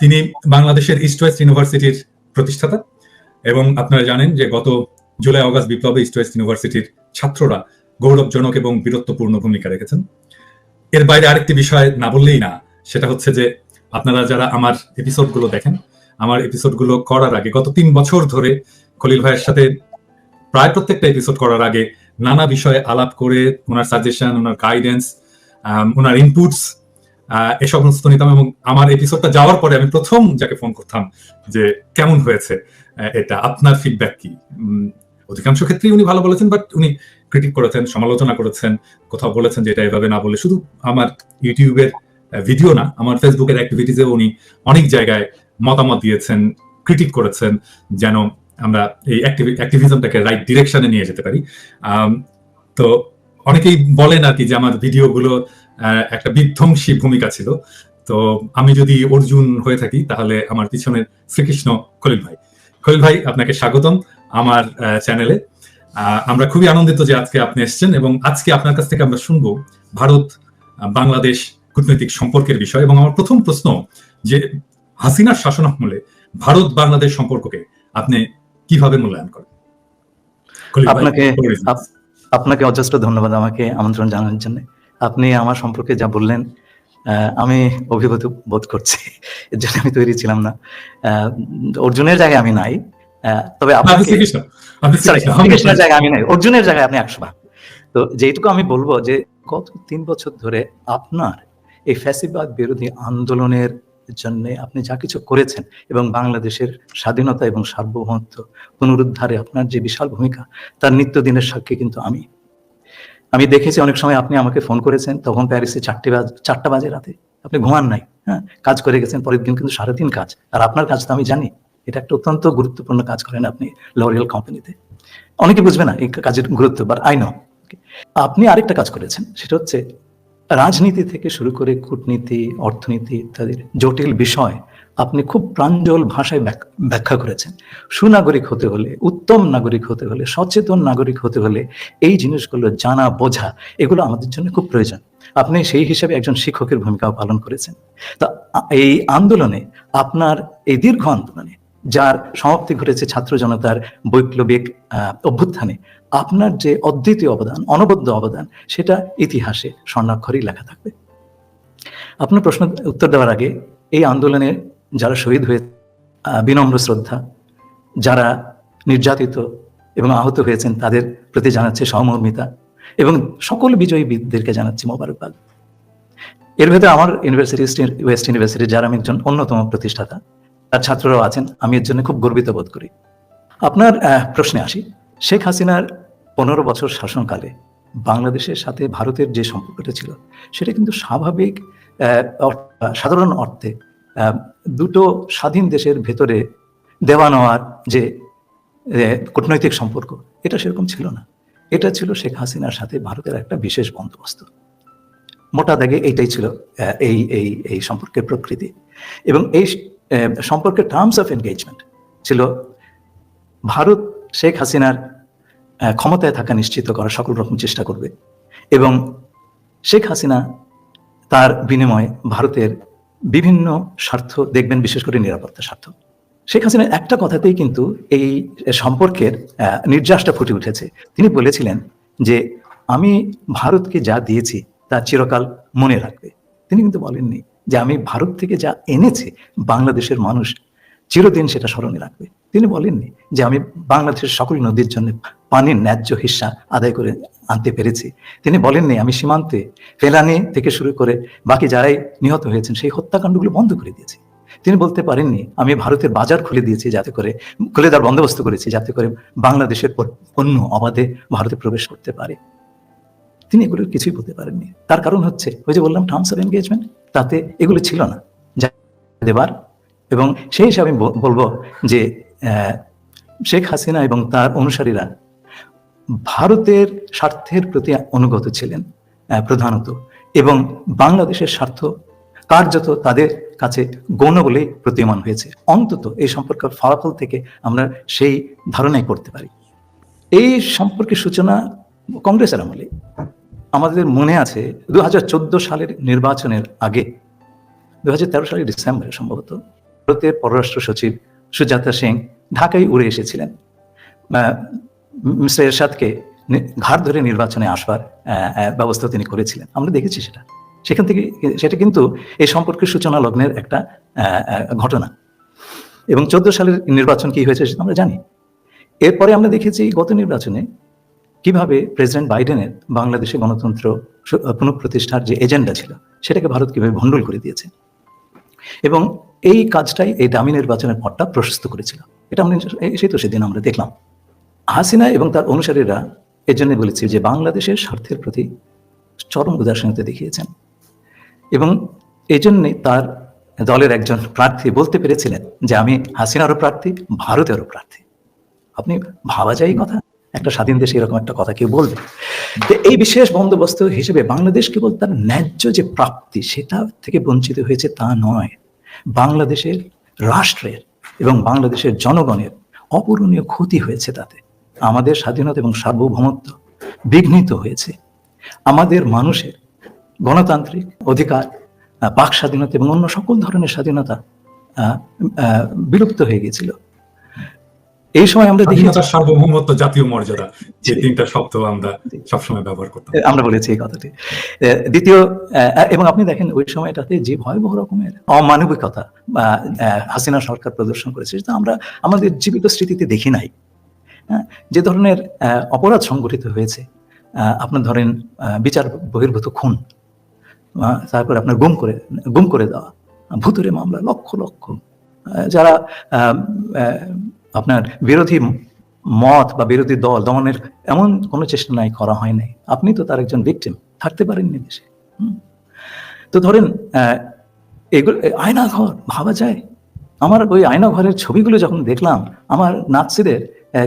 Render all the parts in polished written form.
তিনি বাংলাদেশের east West ইউনিভার্সিটির প্রতিষ্ঠাতা এবং আপনারা জানেন যে গত জুলাই অগাস্ট বিপ্লবে ইস্ট ওয়েস্ট ইউনিভার্সিটির ছাত্ররা গৌরবজনক এবং বীরত্বপূর্ণ ভূমিকা রেখেছেন। এর বাইরে আরেকটি বিষয় না বললেই না, সেটা হচ্ছে যে আপনারা যারা আমার এপিসোডগুলো দেখেন, আমার এপিসোডগুলো করার আগে গত 3 বছর ধরে খলিল ভাইয়ের সাথে প্রায় প্রত্যেকটা এপিসোড করার আগে নানা বিষয়ে আলাপ করে ওনার সাজেশন, ওনার গাইডেন্স, ওনার ইনপুটস এ সমস্ত নিতাম। এবং আমার এপিসোডটা যাওয়ার পরে আমি প্রথম যাকে ফোন করতাম যে কেমন হয়েছে এটা, আপনার ফিডব্যাক কি। অধিকাংশ ক্ষেত্রেই উনি ভালো বলেছেন, বাট উনি ক্রিটিক করেছেন, সমালোচনা করেছেন, কোথাও বলেছেন যে এটা এভাবে না বলে। শুধু আমার ইউটিউবের ভিডিও না, আমার ফেসবুকের অ্যাক্টিভিটিসেও উনি অনেক জায়গায় মতামত দিয়েছেন, ক্রিটিক করেছেন, যেন আমরা এই অ্যাক্টিভিজমটাকে রাইট ডিরেকশনে নিয়ে যেতে পারি। তো অনেকেই বলেন আর কি যে আমার ভিডিওগুলো একটা বিধ্বংসী ভূমিকা ছিল। তো আমি যদি অর্জুন হয়ে থাকি তাহলে আমার পিছনের শ্রীকৃষ্ণ খলিল ভাই। খলিল ভাই, আপনাকে স্বাগতম আমার চ্যানেলে। আমরা খুবই আনন্দিত যে আজকে আপনি এসেছেন এবং আজকে আপনার কাছ থেকে আমরা শুনবো ভারত বাংলাদেশ কূটনৈতিক সম্পর্কের বিষয়। এবং আমার প্রথম প্রশ্ন যে হাসিনার শাসনামলে ভারত বাংলাদেশ সম্পর্ককে আপনি কিভাবে মূল্যায়ন করেন? আপনাকে অজস্র ধন্যবাদ আমাকে আমন্ত্রণ জানানোর জন্য। আপনি আমার সম্পর্কে যা বললেন আমি অভিভূত বোধ করছি, এর জন্য আমি তৈরি ছিলাম না। অর্জুনের জায়গায় আমি নাই, তবে জায়গায় আমি নাই, অর্জুনের জায়গায় আপনি 100 ভাগ। তো যেটুকু আমি বলবো যে গত 3 বছর ধরে আপনার এই ফ্যাসিবাদ বিরোধী আন্দোলনের জন্য আপনি যা কিছু করেছেন এবং বাংলাদেশের স্বাধীনতা এবং সার্বভৌমত্ব পুনরুদ্ধারে আপনার যে বিশাল ভূমিকা, তার নিত্যদিনের সাক্ষী কিন্তু আমি দেখেছি। অনেক সময় আপনি আমাকে ফোন করেছেন, তখন প্যারিসে 4টা বাজে রাতে, আপনি ঘুমান নাই, হ্যাঁ, কাজ করে গেছেন। পরের দিন কিন্তু 3.5 কাজ। আর আপনার কাজ তো আমি জানি, এটা একটা অত্যন্ত গুরুত্বপূর্ণ কাজ করেন আপনি লরিয়াল কোম্পানিতে। অনেকে বুঝবে না এই কাজের গুরুত্ব, বাট আই নো। আপনি আরেকটা কাজ করেছেন, সেটা হচ্ছে রাজনীতি থেকে শুরু করে কূটনীতি, অর্থনীতি ইত্যাদির জটিল বিষয় আপনি খুব প্রাঞ্জল ভাষায় ব্যাখ্যা করেছেন। সুনাগরিক হতে হলে, উত্তম নাগরিক হতে হলে, সচেতন নাগরিক হতে হলে এই জিনিসগুলো জানা, বোঝা, এগুলো আমাদের জন্য খুব প্রয়োজন। আপনি সেই হিসাবে একজন শিক্ষকের ভূমিকাও পালন করেছেন। তা এই আন্দোলনে, আপনার এই দীর্ঘ আন্দোলনে যার সমাপ্তি ঘটেছে ছাত্র জনতার বৈপ্লবিক অভ্যুত্থানে, আপনার যে অদ্বিতীয় অবদান, অনবদ্য অবদান, সেটা ইতিহাসে স্বর্ণাক্ষরেই লেখা থাকবে। আপনার প্রশ্ন উত্তর দেওয়ার আগে এই আন্দোলনে যারা শহীদ হয়ে, বিনম্র শ্রদ্ধা। যারা নির্যাতিত এবং আহত হয়েছেন তাদের প্রতি জানাচ্ছে সহমর্মিতা এবং সকল বিজয়ী বীরদেরকে জানাচ্ছি মোবারকবাদ। এর ভেতরে আমার ইউনিভার্সিটি, ওয়েস্ট ইউনিভার্সিটি, যার আমি একজন অন্যতম প্রতিষ্ঠাতা, তার ছাত্ররাও আছেন। আমি এর জন্য খুব গর্বিত বোধ করি। আপনার প্রশ্নে আসি। শেখ হাসিনার 15 বছর শাসনকালে বাংলাদেশের সাথে ভারতের যে সম্পর্কটা ছিল, সেটা কিন্তু স্বাভাবিক, সাধারণ অর্থে দুটো স্বাধীন দেশের ভেতরে দেওয়া নেওয়ার যে কূটনৈতিক সম্পর্ক, এটা সেরকম ছিল না। এটা ছিল শেখ হাসিনার সাথে ভারতের একটা বিশেষ বন্দোবস্ত। মোটা দাগে এইটাই ছিল এই সম্পর্কের প্রকৃতি। এবং এই সম্পর্কের টার্মস অফ এনগেজমেন্ট ছিল ভারত শেখ হাসিনার ক্ষমতায় থাকা নিশ্চিত করার সকল রকম চেষ্টা করবে এবং শেখ হাসিনা তার বিনিময়ে ভারতের বিভিন্ন স্বার্থ দেখবেন, বিশেষ করে নিরাপত্তা স্বার্থ। শেখ হাসিনার একটা কথাতেই কিন্তু এই সম্পর্কের নির্যাসটা ফুটে উঠেছে। তিনি বলেছিলেন যে আমি ভারতকে যা দিয়েছি তা চিরকাল মনে রাখবে। তিনি কিন্তু বলেননি যে আমি ভারত থেকে যা এনেছি বাংলাদেশের মানুষ চিরদিন সেটা স্মরণে রাখবে। তিনি বলেননি যে আমি বাংলাদেশের সকল নদীর জন্য পানির ন্যায্য হিস্সা আদায় করে আনতে পেরেছি। তিনি বলেননি আমি সীমান্তে ফেলানি থেকে শুরু করে বাকি যারাই নিহত হয়েছেন সেই হত্যাকাণ্ডগুলো বন্ধ করে দিয়েছি। তিনি বলতে পারেননি আমি ভারতের বাজার খুলে দিয়েছি, যাতে করে খুলে দেওয়ার বন্দোবস্ত করেছি যাতে করে বাংলাদেশের পণ্য অবাধে ভারতে প্রবেশ করতে পারে। তিনি এগুলো কিছুই বলতে পারেননি। তার কারণ হচ্ছে ওই যে বললাম টার্মস অফ এনগেজমেন্ট, তাতে এগুলো ছিল না যা দেবার। এবং সেই হিসাবে আমি বলবো যে শেখ হাসিনা এবং তার অনুসারীরা ভারতের স্বার্থের প্রতি অনুগত ছিলেন প্রধানত, এবং বাংলাদেশের স্বার্থ কার্যত তাদের কাছে গৌণ বলেই প্রতীয়মান হয়েছে। অন্তত এই সম্পর্কের ফলাফল থেকে আমরা সেই ধারণাই করতে পারি। এই সম্পর্কের সূচনা কংগ্রেসের আমলে। আমাদের মনে আছে 2014 সালের নির্বাচনের আগে, 2013 সালের ডিসেম্বরে সম্ভবত, ভারতের পররাষ্ট্র সচিব সুজাতা সিং ঢাকায় উড়ে এসেছিলেন মিস্টার এরশাদকে ঘাড় ধরে নির্বাচনে আসবার ব্যবস্থা তিনি করেছিলেন। আমরা দেখেছি সেটা, সেখান থেকে সেটা কিন্তু এই সম্পর্কের সূচনা লগ্নের একটা ঘটনা। এবং 14 সালের নির্বাচন কি হয়েছে সেটা আমরা জানি। এরপরে আমরা দেখেছি গত নির্বাচনে কিভাবে প্রেসিডেন্ট বাইডেনের বাংলাদেশে গণতন্ত্র পুনঃপ্রতিষ্ঠার যে এজেন্ডা ছিল সেটাকে ভারত কিভাবে ভণ্ডুল করে দিয়েছে, এবং এই কাজটাই এই দামি নির্বাচনের পথটা প্রশস্ত করেছিল। এটা আমরা সেই তো সেদিন আমরা দেখলাম। হাসিনা এবং তার অনুসারীরা এর জন্য বলেছে যে বাংলাদেশের স্বার্থের প্রতি চরম উদাসীনতা দেখিয়েছেন, এবং এই জন্যে তার দলের একজন প্রার্থী বলতে পেরেছিলেন যে আমি হাসিনারও প্রার্থী, ভারতেরও প্রার্থী। আপনি ভাবা যায় কথা, একটা স্বাধীন দেশে এরকম একটা কথা কেউ বলবে? এই বিশেষ বন্দোবস্ত হিসেবে বাংলাদেশ কেবল তার ন্যায্য যে প্রাপ্তি সেটা থেকে বঞ্চিত হয়েছে তা নয়, বাংলাদেশের রাষ্ট্রের এবং বাংলাদেশের জনগণের অপূরণীয় ক্ষতি হয়েছে। তাতে আমাদের স্বাধীনতা এবং সার্বভৌমত্ব বিঘ্নিত হয়েছে, আমাদের মানুষের গণতান্ত্রিক অধিকার, বাক স্বাধীনতা এবং অন্য সকল ধরনের স্বাধীনতা বিলুপ্ত হয়ে গিয়েছিল। এই সময় আমরা দেখি সার্বভৌমত্ব, জাতীয় মর্যাদা, যে তিনটা শব্দ আমরা সবসময় ব্যবহার করতাম, আমরা বলেছি এই কথাটি। দ্বিতীয়, এবং আপনি দেখেন ওই সময়টাতে যে ভয়াবহ রকমের অমানবিকতা হাসিনা সরকার প্রদর্শন করেছে সেটা আমরা আমাদের জীবিত স্মৃতিতে দেখি নাই। যে ধরনের অপরাধ সংগঠিত হয়েছে, আপনার ধরেন বিচার বহির্ভূত খুন, তারপরে আপনার গুম করে দেওয়া, ভুতুরে মামলা, লক্ষ লক্ষ, যারা আপনার বিরোধী মত বা বিরোধী দল দমনের এমন কোনো চেষ্টা নাই, করা হয় নাই। আপনি তো তার একজন ভিকটিম, থাকতে পারেননি দেশে। তো ধরেন এগুলো আয়নাঘর ভাবা যায়। আমার ওই আয়নাঘরের ছবিগুলো যখন দেখলাম, আমার নাৎসিদের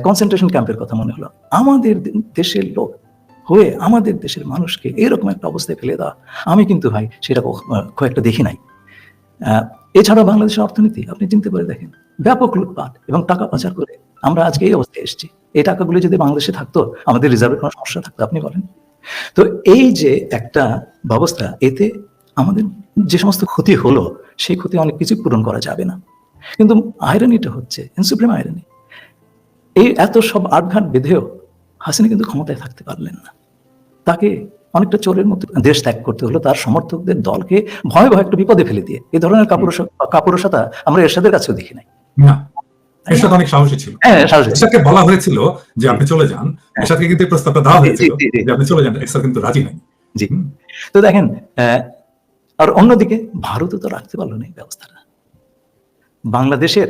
কনসেন্ট্রেশন ক্যাম্পের কথা মনে হলো। আমাদের দেশের লোক হয়ে আমাদের দেশের মানুষকে এরকম একটা অবস্থায় ফেলে দেওয়া, আমি কিন্তু ভাই সেটা খুব একটা দেখি নাই। এছাড়া বাংলাদেশের অর্থনীতি আপনি চিন্তা করে দেখেন, ব্যাপক লুটপাট এবং টাকা পাচার করে আমরা আজকে এই অবস্থায় এসেছি। এই টাকাগুলো যদি বাংলাদেশে থাকতো, আমাদের রিজার্ভের কোনো সমস্যা থাকতো? আপনি বলেন। তো এই যে একটা ব্যবস্থা, এতে আমাদের যে সমস্ত ক্ষতি হলো সেই ক্ষতি অনেক কিছু পূরণ করা যাবে না। কিন্তু আয়রনিটা হচ্ছে, সুপ্রিম আয়রনি, এই এত সব আটঘাট বেঁধেও হাসিনা কিন্তু ক্ষমতায় থাকতে পারলেন না। তাকে অনেকটা চোরের মতো দেশ ত্যাগ করতে হলো, তার সমর্থকদের দলকে ভয় ভয় একটা বিপদে ফেলে দিয়ে। এই ধরনের কাপুরুষতা আমরা এরশাদের কাছেও দেখি নাই। না, এরশাদ অনেক সাহসী ছিল। এরশাদকে বলা হয়েছিল যে আপনি চলে যান, এরশাদকে কিন্তু প্রস্তাবটা দেওয়া হয়েছিল যে আপনি চলে যান, এরশাদ কিন্তু রাজি নাই। জি, তো দেখেন, আর অন্যদিকে ভারতও তো রাখতে পারলো না এই ব্যবস্থাটা। বাংলাদেশের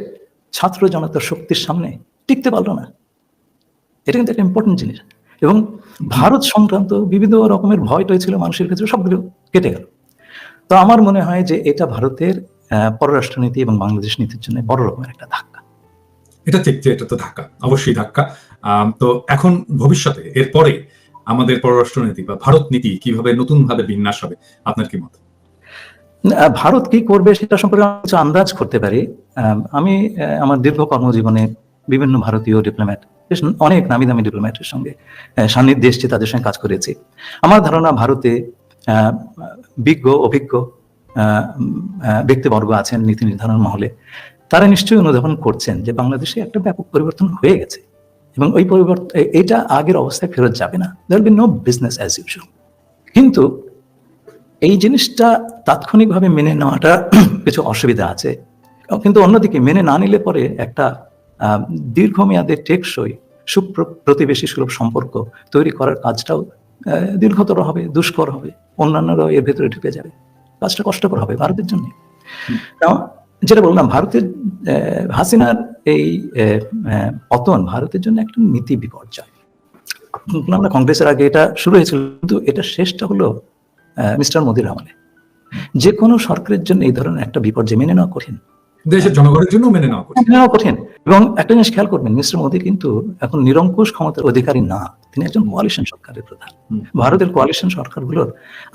ছাত্র জনতার শক্তির সামনে টিকতে পারলো না। এটা কিন্তু একটা ইম্পর্টেন্ট জিনিস। এবং ভারত সংক্রান্ত বিভিন্ন রকমের ভয় টয় ছিল মানুষের ক্ষেত্রে, সবগুলো কেটে গেল। তো আমার মনে হয় যে এটা ভারতের পররাষ্ট্রনীতি এবং বাংলাদেশ নীতির জন্য বড় রকমের একটা ধাক্কা। এটা ঠিক যে এটা তো ধাক্কা, অবশ্যই ধাক্কা। তো এখন ভবিষ্যতে এরপরে আমাদের পররাষ্ট্রনীতি বা ভারত নীতি কিভাবে নতুন ভাবে বিন্যাস হবে, আপনার কি মত? ভারত কি করবে সেটা সম্পর্কে কিছু আন্দাজ করতে পারি। আমি আমার দীর্ঘ কর্মজীবনে বিভিন্ন ভারতীয় ডিপ্লোম্যাট, অনেক নামি দামি ডিপ্লোম্যাটের সঙ্গে সান্নিধ্যে এসেছি, তাদের সঙ্গে কাজ করেছি। আমার ধারণা ভারতে বিজ্ঞ অভিজ্ঞ ব্যক্তিবর্গ আছেন নীতি নির্ধারণ মহলে, তারা নিশ্চয়ই অনুধাবন করছেন যে বাংলাদেশে একটা ব্যাপক পরিবর্তন হয়ে গেছে এবং ওই পরিবর্তন, এটা আগের অবস্থায় ফেরত যাবে না। There will be no business as usual. কিন্তু এই জিনিসটা তাৎক্ষণিকভাবে মেনে নেওয়াটা কিছু অসুবিধা আছে, কিন্তু অন্যদিকে মেনে না নিলে পরে একটা দীর্ঘমেয়াদে টেকসই প্রতিবেশী সুলভ সম্পর্ক তৈরি করার কাজটাও দীর্ঘতর হবে, দুষ্কর হবে, অন্যান্যরাও এর ভেতরে ঢুকে যাবে, কাজটা কষ্টকর হবে ভারতের জন্য। যেটা বললাম, ভারতের হাসিনার এই পতন ভারতের জন্য একটা নীতি বিপর্যয়। আমরা কংগ্রেসের আগে এটা শুরু হয়েছিল, কিন্তু এটা শেষটা হলো মিস্টার মোদির আমলে। যে কোনো সরকারের জন্য এই ধরনের একটা বিপর্যয় মেনে নেওয়া কঠিন, দেশের জনগণের জন্য মেনে নেওয়া কঠিন। এবং একটা জিনিস খেয়াল করবেন, মিস্টার মোদি কিন্তু এখন নিরঙ্কুশ ক্ষমতার অধিকারী না, তিনি একজন কোয়ালিশন সরকারের প্রধান। ভারতের কোয়ালিশন সরকারগুলোর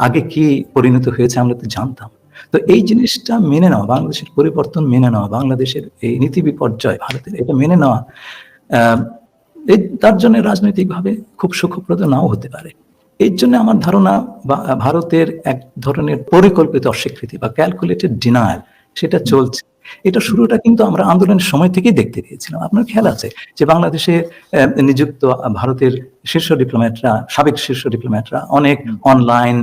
আগে কি পরিণত হয়েছে আমরা তো জানতাম। তো এই জিনিসটা মেনে নেওয়া, বাংলাদেশের পরিবর্তন মেনে নেওয়া, বাংলাদেশের এই নীতি বিপর্যয় ভারতের, এটা মেনে নেওয়া তার জন্য রাজনৈতিকভাবে খুব সুখপ্রদ নাও হতে পারে। এর জন্য আমার ধারণা ভারতের এক ধরনের পরিকল্পিত অস্বীকৃতি বা ক্যালকুলেটেড ডিনায়াল সেটা চলছে। এটা শুরুটা কিন্তু আমরা আন্দোলনের সময় থেকেই দেখতে পেয়েছিলাম। আপনার খেয়াল আছে যে বাংলাদেশে নিযুক্ত ভারতের শীর্ষ ডিপ্লোম্যাটরা, সাবেক শীর্ষ ডিপ্লোম্যাটরা, অনেক অনলাইন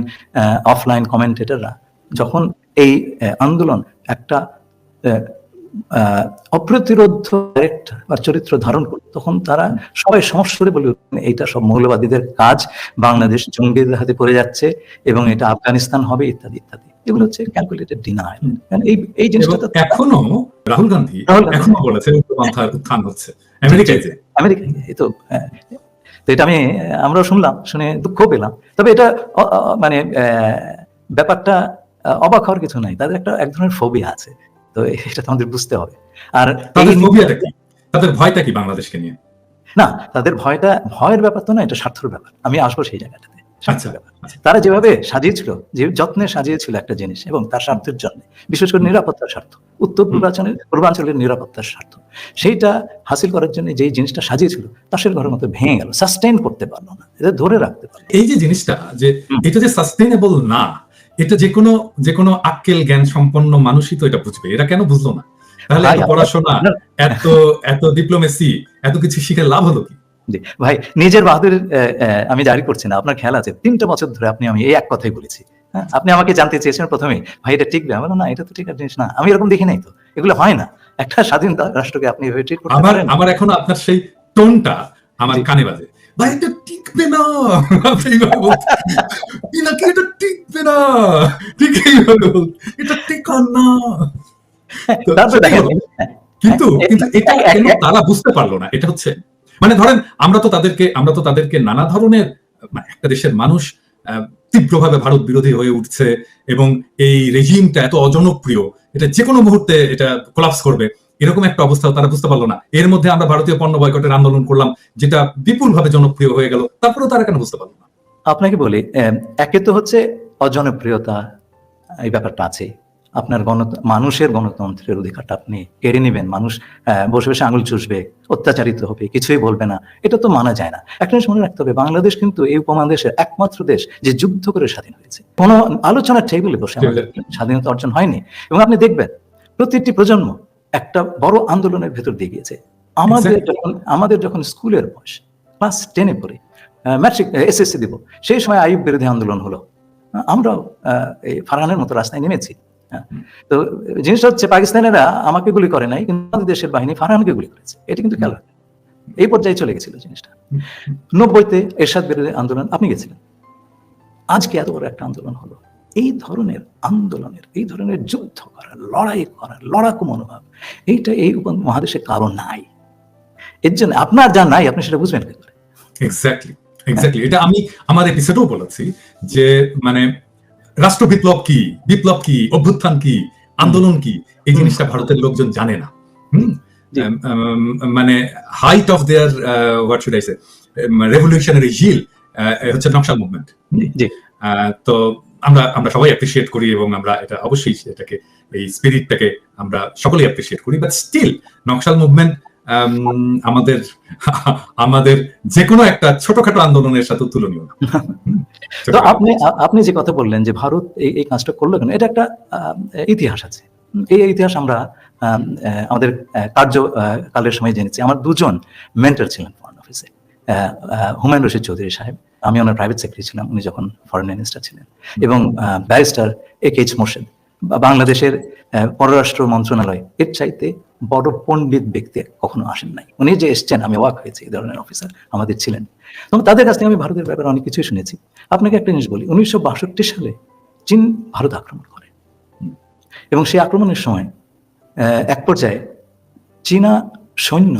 অফলাইন কমেন্টেটররা যখন এই আন্দোলন একটা অপ্রতিরোধ ক্যারেক্টার বা চরিত্র ধারণ করত, তখন তারা সবাই সমস্যারে বলে এইটা সব মৌলবাদীদের কাজ, বাংলাদেশ জঙ্গিদের হাতে পড়ে যাচ্ছে এবং এটা আফগানিস্তান হবে ইত্যাদি ইত্যাদি। এগুলো হচ্ছে ক্যালকুলেটেড ডিনায়াল। এই জিনিসটা এখনো রাহুল গান্ধী এখনো বলেছে উগ্রপন্থার উত্থান হচ্ছে আমেরিকায়। তো এটা আমরাও শুনলাম, শুনে দুঃখ পেলাম। তবে এটা মানে ব্যাপারটা অবাক হওয়ার কিছু নাই, তাদের এক ধরনের ফোবিয়া আছে, তো এটা তো আমাদের বুঝতে হবে। আর তাদের ফোবিয়াটা কি, তাদের ভয়টা কি বাংলাদেশকে নিয়ে? না, তাদের ভয়ের ব্যাপার তো না, এটা স্বার্থের ব্যাপার। আমি আসবো সেই জায়গাটাতে। আচ্ছা, তারা যেভাবে সাজিয়েছিল, যে যত্নে সাজিয়েছিল একটা জিনিস এবং তার স্বার্থের জন্য, বিশেষ করে নিরাপত্তার স্বার্থ, উত্তর পূর্বাঞ্চলের নিরাপত্তার স্বার্থ, সেইটা হাসিল করার জন্য যেই জিনিসটা সাজিয়েছিল তাসের ঘরের মতো ভেঙে গেল, সাস্টেইন করতে পারলো না, এটা ধরে রাখতে পারলো। এই যে জিনিসটা, যে এটা যে সাস্টেইনেবল না, এটা যে কোনো আক্কেল জ্ঞান সম্পন্ন মানুষই তো এটা বুঝবে। এরা কেন বুঝলো না? তাহলে এত পড়াশোনা, এত ডিপ্লোমেসি, এত কিছু শিখে লাভ হলো কি? ভাই, নিজের বাহাদুরের আমি জারি করছি না। আপনার খেয়াল আছে 3টা বছর ধরে আমি এই এক কথাই বলেছি। আপনি আমাকে জানতে চেয়েছেন প্রথমে, ভাই এটা টিকবে? আমি বললাম না, এটা তো ঠিক জিনিস না, আমি এরকম দেখি নাই তো, এগুলো হয় না। একটা স্বাধীন রাষ্ট্রকে আপনি এভাবে ট্রিট করতে পারেন? আমার এখন আপনার সেই টোনটা আমার কানে বাজে, ভাই এটা টিকবে না, এটা টিকবে না, ঠিক এটা টিকান না। কিন্তু এটা কেন তারা বুঝতে পারলো না? এটা হচ্ছে মানে ধরেন আমরা তো তাদেরকে নানা ধরনের, একটা দেশের মানুষ তীব্রভাবে ভারত বিরোধী হয়ে উঠছে এবং এই রেজিমটা এত অজনপ্রিয়, এটা যে কোনো মুহূর্তে এটা কোলাপস করবে, এরকম একটা অবস্থা তারা বুঝতে পারলো না। এর মধ্যে আমরা ভারতীয় পণ্য বয়কটের আন্দোলন করলাম, যেটা বিপুলভাবে জনপ্রিয় হয়ে গেল, তারপরেও তারা কেন বুঝতে পারলো না? আপনাকে বলি, একে তো হচ্ছে অজনপ্রিয়তা, এই ব্যাপারটা আছে। আপনার মানুষের গণতন্ত্রের অধিকারটা আপনি কেড়ে নেবেন, মানুষ বসে বসে আঙুল চুষবে, অত্যাচারিত হবে, কিছুই বলবে না, এটা তো মানা যায় না। একটা জিনিস মনে রাখতে হবে, বাংলাদেশ কিন্তু এই উপমহাদেশের একমাত্র দেশ যে যুদ্ধ করে স্বাধীন হয়েছে। কোনো আলোচনার টেবিলে বসে স্বাধীনতা অর্জন হয়নি। এবং আপনি দেখবেন প্রতিটি প্রজন্ম একটা বড় আন্দোলনের ভেতর দিয়ে গিয়েছে। আমাদের যখন স্কুলের বয়স, ক্লাস 10-এ পড়ে, ম্যাট্রিক এসএসসি দিব, সেই সময় আইয়ুব বিরোধী আন্দোলন হলো, আমরাও এই ফারহানের মতো রাস্তায় নেমেছি। তো জিনিসটা হচ্ছে, পাকিস্তানিরা আমাকে গুলি করে নাই, কিন্তু আমাদের দেশের বাহিনী ফারহানকে গুলি করেছে। এটা কিন্তু খেয়াল রাখবেন, এই পর্যায়ে চলে গেছিল জিনিসটা। 90-তে এরশাদ বিরোধী আন্দোলন, আপনি গেছিলেন। আজকে এত বড় একটা আন্দোলন হলো। এই ধরনের আন্দোলনের, এই ধরনের যুদ্ধ করার, লড়াই করার, লড়াকু মনোভাব, এইটা এই উপমহাদেশে কারো নাই। এর জন্য আপনার যা নাই, আপনি সেটা বুঝবেন কি করে? এক্স্যাক্টলি। এটা আমি আমার এপিসোডেও বলেছি যে মানে রাষ্ট্র বিপ্লব কি, অভ্যুত্থান কি, আন্দোলন কি, এই জিনিসটা ভারতের লোকজন জানে না। মানে height of their what should I say revolutionary zeal হচ্ছে নকশাল মুভমেন্ট। তো আমরা সবাই অ্যাপ্রিশিয়েট করি এবং আমরা এটা অবশ্যই এটাকে, এই স্পিরিটটাকে আমরা সকলেই অ্যাপ্রিশিয়েট করি, বাট স্টিল নকশাল মুভমেন্ট আমাদের যে কোনো একটা ছোটখাটো আন্দোলনের সাথে তুলনীয়। তো আপনি যে কথা বললেন যে ভারত এই কাজটা করলো কেন, এটা একটা ইতিহাস আছে। এই ইতিহাস আমরা আমাদের কার্যকালের সময় জেনেছি। আমার 2জন মেন্টর ছিলেন ফরেন অফিসে, হুমায়ুন রশিদ চৌধুরী সাহেব, আমি ওনার প্রাইভেট সেক্রেটারি ছিলাম উনি যখন ফরেন মিনিস্টার ছিলেন, এবং ব্যারিস্টার AK মোর্শেদ, বাংলাদেশের পররাষ্ট্র মন্ত্রণালয় এর চাইতে বড় পণ্ডিত ব্যক্তি কখনো আসেন নাই। উনি যে এসছেন, আমি অবাক হয়েছি, এই ধরনের অফিসার আমাদের ছিলেন। এবং তাদের কাছ থেকে আমি ভারতের ব্যাপারে অনেক কিছুই শুনেছি। আপনাকে একটা জিনিস বলি, 1962 সালে চীন ভারত আক্রমণ করে, এবং সেই আক্রমণের সময় এক পর্যায়ে চীনা সৈন্য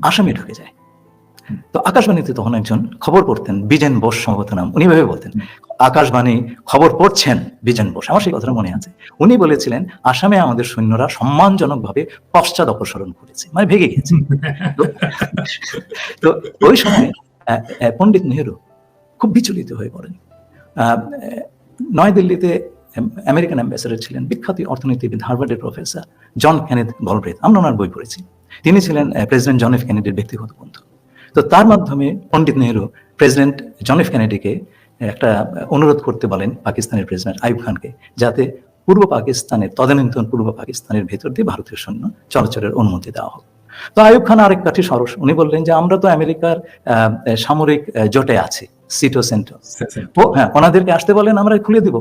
আসামে ঢুকে যায়। তো আকাশবাণীতে তখন একজন খবর পড়তেন, বিজেন বোস সম্ভবত নাম, উনি ভেবে বলতেন, আকাশবাণী খবর পড়ছেন বিজেন বোস, আমার সেই কথাটা মনে আছে। উনি বলেছিলেন আসামে আমাদের সৈন্যরা সম্মানজনকভাবে পশ্চাৎ অপসরণ করেছে, মানে ভেঙে গেছে। তো ওই সময় পণ্ডিত নেহেরু খুব বিচলিত হয়ে পড়েন। নয়াদিল্লিতে আমেরিকান অ্যাম্বাসেডর ছিলেন বিখ্যাত অর্থনীতিবিদ, হার্ভার্ডের প্রফেসর জন কেনেথ গলব্রেথ, আমরা ওনার বই পড়েছি। তিনি ছিলেন প্রেসিডেন্ট জন এফ কেনেডির ব্যক্তিগত বন্ধু। তো তার মাধ্যমে পণ্ডিত নেহেরু প্রেসিডেন্ট জন এফ কেনেডিকে একটা অনুরোধ করতে বলেন পাকিস্তানের প্রেসিডেন্ট আইয়ুব খানকে, যাতে পূর্ব পাকিস্তানের তদানীন্তন পূর্ব পাকিস্তানের ভেতর দিয়ে ভারতীয় সৈন্য চলাচলের অনুমতি দেওয়া হোক। তো আইয়ুব খান আরেক কাঠি সরস, উনি বললেন যে আমরা তো আমেরিকার সামরিক জোটে আছি, সিটো সেন্টো, হ্যাঁ ওনাদেরকে আসতে বলেন, আমরা খুলে দিব।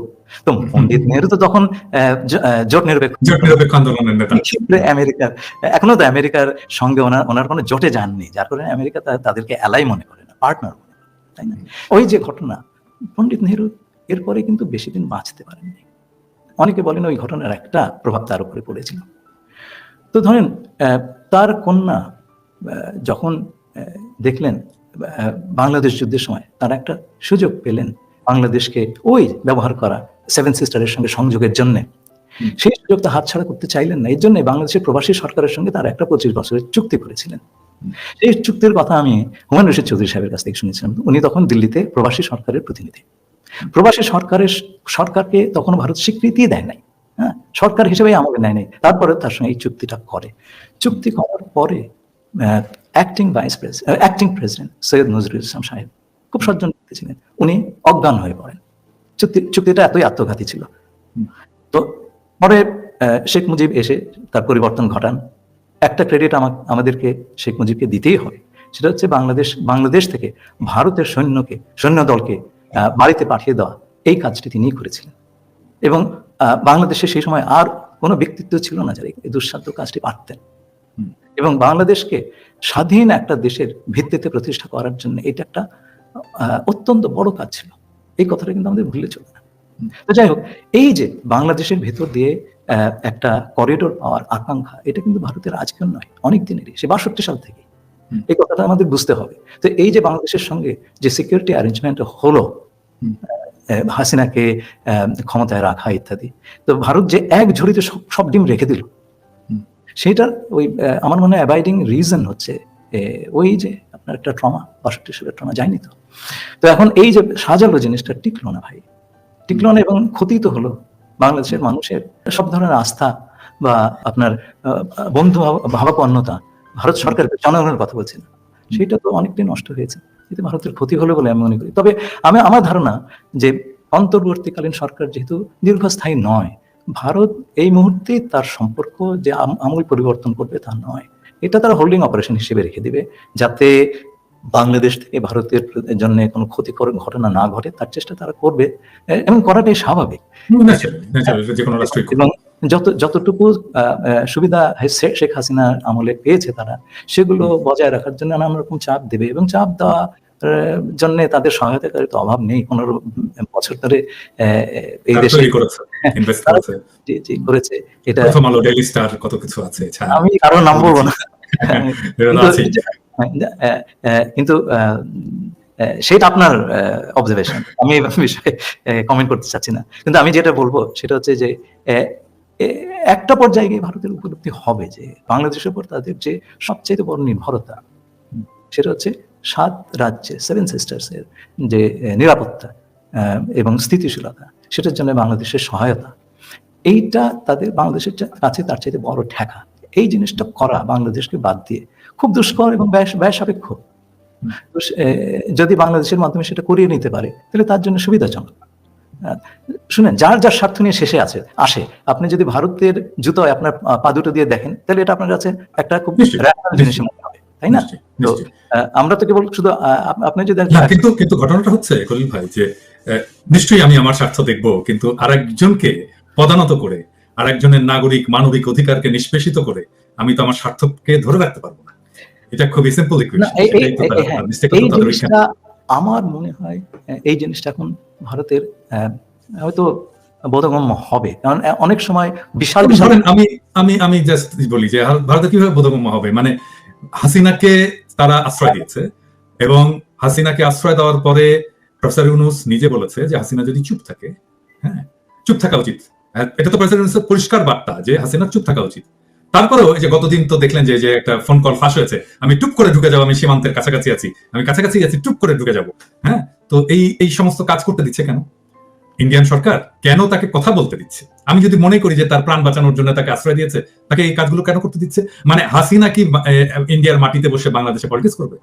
তো পণ্ডিত নেহরু তো তখন জোট নিরপেক্ষ আন্দোলনের নেতা, আমেরিকার এখনো তো আমেরিকার সঙ্গে ওনার কোনো জোটে যাননি, যার কারণে আমেরিকা তাদেরকে অ্যালাই মনে করে না, পার্টনার মনে করে, তাই না? ওই যে ঘটনা, পণ্ডিত নেহরু এরপরে কিন্তু বেশি দিন বাঁচতে পারেননি। অনেকে বলেন ওই ঘটনার একটা প্রভাব তার উপরে পড়েছিল। তো ধরেন তার কন্যা যখন দেখলেন বাংলাদেশ যুদ্ধের সময়, তারা একটা সুযোগ পেলেন বাংলাদেশকে ওই ব্যবহার করা সেভেন সিস্টারের সঙ্গে সংযোগের জন্য, সেই সুযোগটা হাতছাড়া করতে চাইলেন না। এই জন্য বাংলাদেশের প্রবাসী সরকারের সঙ্গে তারা একটা 25 বছরের চুক্তি করেছিলেন। এই চুক্তির কথা আমি হুমায়ুন রশিদ চৌধুরী সাহেবের কাছ থেকে শুনেছিলাম। উনি তখন দিল্লিতে প্রবাসী সরকারের প্রতিনিধি। প্রবাসী সরকারকে তখন ভারত স্বীকৃতি দেয় নাই, হ্যাঁ, সরকার হিসেবে আমলে নেয় নাই। তারপরে তার সঙ্গে এই চুক্তিটা করে। চুক্তি করার পরে অ্যাক্টিং প্রেসিডেন্ট সৈয়দ নজরুল ইসলাম সাহেব, খুব সজ্জন ব্যক্তি ছিলেন, উনি অজ্ঞান হয়ে পড়েন। চুক্তিটা এতই আত্মঘাতী ছিল। তো পরে শেখ মুজিব এসে তার পরিবর্তন ঘটান। একটা ক্রেডিট আমাদেরকে শেখ মুজিবকে দিতেই হবে, সেটা হচ্ছে বাংলাদেশ থেকে ভারতের সৈন্য দলকে বাড়িতে পাঠিয়ে দেওয়া, এই কাজটি তিনিই করেছিলেন। এবং বাংলাদেশে সেই সময় আর কোনো ব্যক্তিত্ব ছিল না যারা এই দুঃসাধ্য কাজটি পারতেন। এবং বাংলাদেশকে স্বাধীন একটা দেশের ভিত্তিতে প্রতিষ্ঠা করার জন্য এটা একটা অত্যন্ত বড় কাজ ছিল। এই কথাটা কিন্তু আমাদের ভুলে চলবে না। তো যাই হোক, এই যে বাংলাদেশের ভেতর দিয়ে একটা করিডোর পাওয়ার আকাঙ্ক্ষা, এটা কিন্তু ভারতের আজকের নয়, অনেক দিনেরই, সে 62 সাল থেকে। এই কথাটা আমাদের বুঝতে হবে। তো এই যে বাংলাদেশের সঙ্গে যে সিকিউরিটি অ্যারেঞ্জমেন্ট হলো, হাসিনাকে ক্ষমতায় রাখা ইত্যাদি, তো ভারত যে এক ঝুড়িতে সব ডিম রেখে দিল, সেটার ওই আমার মনে হয় অ্যাবাইডিং রিজন হচ্ছে ওই যে আপনার একটা ট্রমা, 62 সালের ট্রমা যায়নি তো। তো এখন এই যে সাজালো জিনিসটা টিকলো না ভাই, টিকলো না, এবং ক্ষতি তো হলো বাংলাদেশের মানুষের সব ধরনের আস্থা বা আপনার বন্ধু ভাবাপন্নতা, ভারত সরকারের জনগণের কথা বলছি না, সেটা তো অনেকটাই নষ্ট হয়েছে। এতে ভারতের ক্ষতি হলো বলে আমি মনে করি। তবে আমার ধারণা যে অন্তর্বর্তীকালীন সরকার যেহেতু দীর্ঘস্থায়ী নয়, ভারত এই মুহূর্তে তার সম্পর্ক যে আমূল পরিবর্তন করবে তা নয়, এটা তারা হোল্ডিং অপারেশন হিসেবে রেখে দিবে, যাতে বাংলাদেশ থেকে ভারতের জন্য কোনো ক্ষতিকর ঘটনা না ঘটে, তার চেষ্টা তারা করবে, এবং করাটাই স্বাভাবিক। এবং যতটুকু সুবিধা শেখ হাসিনা আমলে পেয়েছে তারা, সেগুলো বজায় রাখার জন্য নানা রকম চাপ দেবে, এবং চাপ দেওয়া জন্য তাদের সহায়তাকারী তো অভাব নেই। 15 বছর ধরে এই দেশে করেছে। এটা কত কিছু আছে, আমি কারো নাম বলবো না, কিন্তু সেটা আপনার অবজারভেশন, আমি এই বিষয়ে কমেন্ট করতে চাচ্ছি না। কিন্তু আমি যেটা বলবো সেটা হচ্ছে যে একটা পর্যায়ে গিয়ে ভারতের উপলব্ধি হবে যে বাংলাদেশের উপর তাদের যে সবচেয়ে বড় নির্ভরতা, সেটা হচ্ছে 7 রাজ্যে 7 সিস্টার্স এর যে নিরাপত্তা এবং স্থিতিশীলতা, সেটার জন্য বাংলাদেশের সহায়তা, এইটা তাদের বাংলাদেশের কাছে তার চাইতে বড় ঠেকা। এই জিনিসটা করা বাংলাদেশকে বাদ দিয়ে খুব দুষ্কর এবং ব্যয় সাপেক্ষ। যদি বাংলাদেশের মাধ্যমে সেটা করিয়ে নিতে পারে, তাহলে তার জন্য সুবিধাজনক। শুনেন, যার স্বার্থ নিয়ে শেষে আসে, আপনি যদি ভারতের জুতোয় আপনার পা দুটো দিয়ে দেখেন, তাহলে এটা আপনার কাছে একটা খুব জিনিস মনে হবে, তাই না? তো আমরা তো কেবল শুধু আপনি যদি কিন্তু ঘটনাটা হচ্ছে খলিল ভাই যে নিশ্চয়ই আমি আমার স্বার্থ দেখবো, কিন্তু আরেকজনকে পদানত করে, আরেকজনের নাগরিক মানবিক অধিকারকে নিষ্পেষিত করে আমি তো আমার স্বার্থকে ধরে রাখতে পারবো না। এটা খুবই সিম্পল ইকুয়েশন। আমার মনে হয় এই জিনিসটা এখন ভারতের হয়তো বোধগম্য হবে, কারণ অনেক সময় বিশাল আমি জাস্ট বলি যে ভারতে কিভাবে বোধগম্য হবে, মানে হাসিনাকে তারা আশ্রয় দিয়েছে, এবং হাসিনাকে আশ্রয় দেওয়ার পরে প্রফেসর ইউনূস নিজে বলেছে যে হাসিনা যদি চুপ থাকে, হ্যাঁ চুপ থাকা উচিত। এটা তো প্রফেসর ইউনূসের পরিষ্কার বার্তা যে হাসিনা চুপ থাকা উচিত। তারপরেও যে গতদিন তো দেখলেন যে একটা ফোন কল ফাঁস হয়েছে, আমি টুপ করে ঢুকে যাবো, আমি সীমান্তের কাছাকাছি আছি, টুপ করে ঢুকে যাবো। হ্যাঁ, তো এই সমস্ত কাজ করতে দিচ্ছে কেন ইন্ডিয়ান সরকার? কেন তাকে কথা বলতে দিচ্ছে? আমি যদি মনে করি যে তার প্রাণ বাঁচানোর জন্য তাকে আশ্রয় দিয়েছে, তাকে এই কাজগুলো কেন করতে দিচ্ছে? মানে হাসিনা কি ইন্ডিয়ার মাটিতে বসে বাংলাদেশে পলিটিক্স করবে?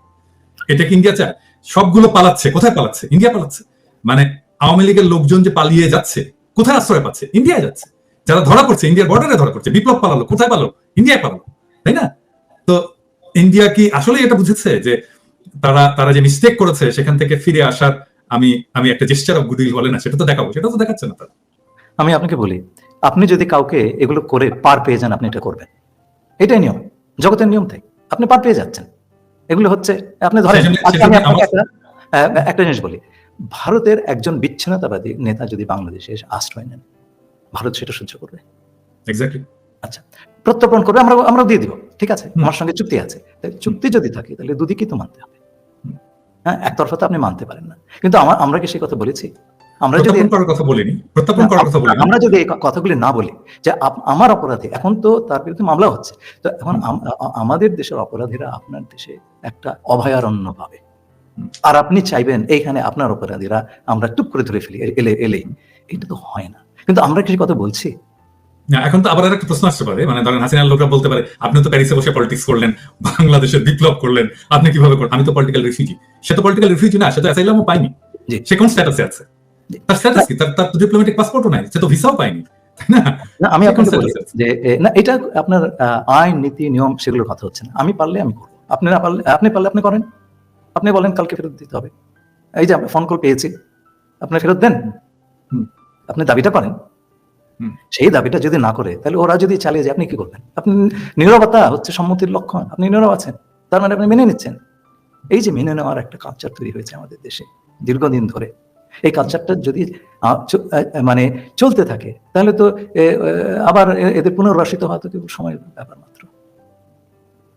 এটা কি ইন্ডিয়া চায়? সবগুলো পালাচ্ছে, কোথায় পালাচ্ছে? ইন্ডিয়া পালাচ্ছে। মানে আওয়ামী লীগের লোকজন যে পালিয়ে যাচ্ছে, কোথায় আশ্রয় পাচ্ছে? ইন্ডিয়া যাচ্ছে। যারা ধরা পড়ছে ইন্ডিয়ার বর্ডারে ধরা পড়ছে, বিপ্লব পালালো, কোথায় পালালো? ইন্ডিয়ায় পালালো, তাই না? তো ইন্ডিয়া কি আসলে এটা বুঝেছে যে তারা যে মিস্টেক করেছে সেখান থেকে ফিরে আসার আমি একটা জেস্টার অফ গুডউইল বলে না, সেটা তো দেখাবো, সেটা তো দেখাচ্ছে না তারা। আমি আপনাকে বলি, আপনি যদি কাউকে এগুলো করে পার পেয়ে যান, আপনি এটা করবেন, এটাই নিয়ম, জগতের নিয়ম তাই। আপনি পার পেয়ে যাচ্ছেন, এগুলো হচ্ছে। আপনি ধরেন, আজকে আমি আপনাকে একটা জিনিস বলি, ভারতের একজন বিচ্ছিন্নতাবাদী নেতা যদি বাংলাদেশে এসে আশ্রয় নেন, ভারত সেটা সহ্য করবে? এক্স্যাক্টলি। আচ্ছা, প্রত্যর্পণ করবে, আমরা দিয়ে দিব, ঠিক আছে, আমার সঙ্গে চুক্তি আছে। চুক্তি যদি থাকে তাহলে দুদিকেই তো মানতে হবে। হ্যাঁ, একতরফা তো আপনি মানতে পারেন না। কিন্তু আমরা কি সেই কথা বলেছি? আমরা যদি এই কথাগুলি না বলি যে আমার অপরাধী, এখন তো তার বিরুদ্ধে মামলা হচ্ছে, তো এখন আমাদের দেশের অপরাধীরা আপনার দেশে একটা অভয়ারণ্য পাবে, আর আপনি চাইবেন এইখানে আপনার অপরাধীরা আমরা টুপ করে ধরে ফেলি এলেই। এটা তো হয় না। কিন্তু আমরা কি কথা বলছি? এখন তো আবার একটা প্রশ্ন আসতে পারে, মানে ধরেন হাসিনার লোকরা বলতে পারে, আপনি তো প্যারিসে বসে পলিটিক্স করলেন, বাংলাদেশের বিপ্লব করলেন, আপনি কিভাবে করলেন? আমি তো পলিটিক্যাল রিফিউজি। সে তো পলিটিক্যাল রিফিউজি না, সে তো অ্যাসাইলামও পায়নি। সে কোন স্ট্যাটাসে আছে? তার স্ট্যাটাস কি? তার ডিপ্লোম্যাটিক পাসপোর্টও নাই, সে তো ভিসাও পায়নি, তাই না? আমি আপনাকে বলি যে না, এটা আপনার আইন, নীতি, নিয়ম, সেগুলোর কথা হচ্ছে না। আমি পারলে আমি করবো, আপনি না পারলে, আপনি পারলে আপনি করেন। আপনি বলেন কালকে ফেরত দিতে হবে, এই যে ফোন কল পেয়েছি, আপনি ফেরত দেন, আপনি দাবিটা করেন। সেই দাবিটা যদি না করে, তাহলে ওরা যদি চালিয়ে যায়, আপনি কি করবেন? আপনি নীরবতা হচ্ছে সম্মতির লক্ষণ, আপনি নীরব আছেন, তার মানে আপনি মেনে নিচ্ছেন। এই যে মেনে নেওয়ার একটা কালচার তৈরি হয়েছে আমাদের দেশে দীর্ঘদিন ধরে, এই কালচারটা যদি মানে চলতে থাকে, তাহলে তো আবার এদের পুনর্বাসিত হওয়া তো কেবল সময়ের ব্যাপার মাত্র,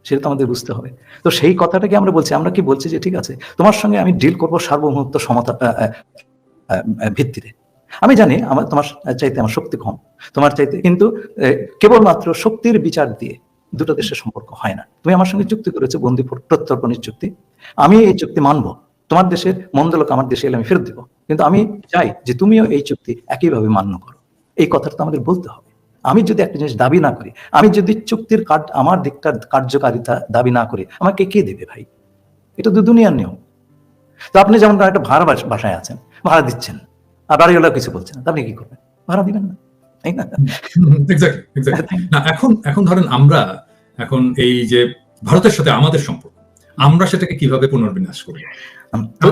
সেটা তো আমাদের বুঝতে হবে। তো সেই কথাটাকে আমরা বলছি, আমরা কি বলছি যে ঠিক আছে, তোমার সঙ্গে আমি ডিল করবো সার্বভৌমত্ব সমতা ভিত্তিতে। আমি জানি তোমার চাইতে আমার শক্তি কম, তোমার চাইতে, কিন্তু কেবলমাত্র শক্তির বিচার দিয়ে দুটো দেশের সম্পর্ক হয় না। তুমি আমার সঙ্গে চুক্তি করেছো, বন্দি প্রত্যর্পণের চুক্তি, আমি এই চুক্তি মানবো, তোমার দেশের মন্দ লোক আমার দেশে এলে আমি ফেরত দেবো, কিন্তু আমি চাই যে তুমিও এই চুক্তি একইভাবে মান্য করো। এই কথাটা তো আমাদের বলতে হবে। আমি যদি একটা জিনিস দাবি না করি, আমি যদি চুক্তির আমার দিকটার কার্যকারিতা দাবি না করি, আমাকে কে দেবে ভাই? এটা তো দুনিয়ার নিয়ম। তো আপনি যেমন একটা ভাড়া বাসায় আছেন, ভাড়া দিচ্ছেন, আর বাড়িওয়ালা কিছু বলছে না, আপনি কি করবেন? ভাড়া দিবেন না, তাই না? না, এখন ধরেন আমরা এখন এই যে ভারতের সাথে আমাদের সম্পর্ক, আমরা সেটাকে কিভাবে পুনর্বিন্যাস করি?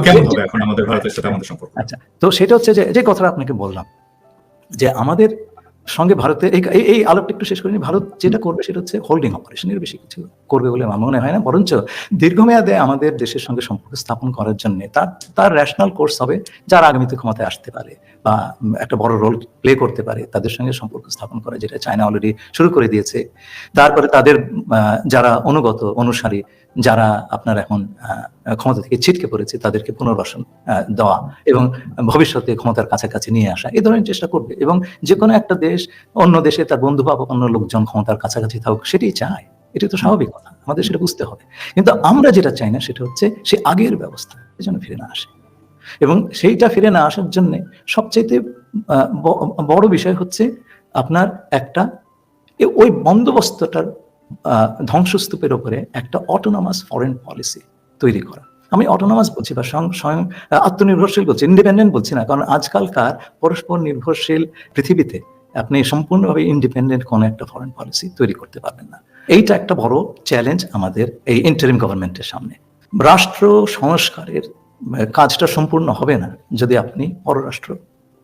কেমন হবে এখন আমাদের ভারতের সাথে আমাদের সম্পর্ক? আচ্ছা, তো সেটা হচ্ছে যে কথাটা আপনাকে বললাম, যে আমাদের সঙ্গে ভারতে এই আলোকটা একটু শেষ করিনি। ভারত যেটা করবে সেটা হচ্ছে হোল্ডিং অপারেশনের, বেশি কিছু করবে বলে আমার মনে হয় না। বরঞ্চ দীর্ঘমেয়াদে আমাদের দেশের সঙ্গে সম্পর্ক স্থাপন করার জন্য তার ন্যাশনাল কোর্স হবে, যারা আগামীতে ক্ষমতায় আসতে পারে বা একটা বড় রোল প্লে করতে পারে, তাদের সঙ্গে সম্পর্ক স্থাপন করা, যেটা চায়না অলরেডি শুরু করে দিয়েছে। তারপরে তাদের যারা অনুগত অনুসারী, যারা আপনার এখন ক্ষমতা থেকে ছিটকে পড়েছে, তাদেরকে পুনর্বাসন দেওয়া এবং ভবিষ্যতে ক্ষমতার কাছাকাছি নিয়ে আসা, এই ধরনের চেষ্টা করবে। এবং যে কোনো একটা দেশ অন্য দেশে তার বন্ধু বা অন্য লোকজন ক্ষমতার কাছাকাছি থাকুক, সেটাই চায়, এটি তো স্বাভাবিক কথা, আমাদের সেটা বুঝতে হবে। কিন্তু আমরা যেটা চাই না সেটা হচ্ছে সে আগের ব্যবস্থা যেন ফিরে না আসে, এবং সেইটা ফিরে না আসার জন্য সবচাইতে বড় বিষয় হচ্ছে আপনার একটা ওই বন্দোবস্তটার ধ্বংসস্তূপের উপরে একটা অটোনমাস ফরেন পলিসি তৈরি করা। আমি অটোনমাস বলছি বা স্বয়ং আত্মনির্ভরশীল বলছি, ইন্ডিপেন্ডেন্ট বলছি না, কারণ আজকালকার পরস্পর নির্ভরশীল পৃথিবীতে আপনি সম্পূর্ণভাবে ইন্ডিপেন্ডেন্ট কোনো একটা ফরেন পলিসি তৈরি করতে পারবেন না। এইটা একটা বড় চ্যালেঞ্জ আমাদের এই ইন্টারিম গভর্নমেন্টের সামনে। রাষ্ট্র সংস্কারের কাজটা সম্পূর্ণ হবে না যদি আপনি পররাষ্ট্র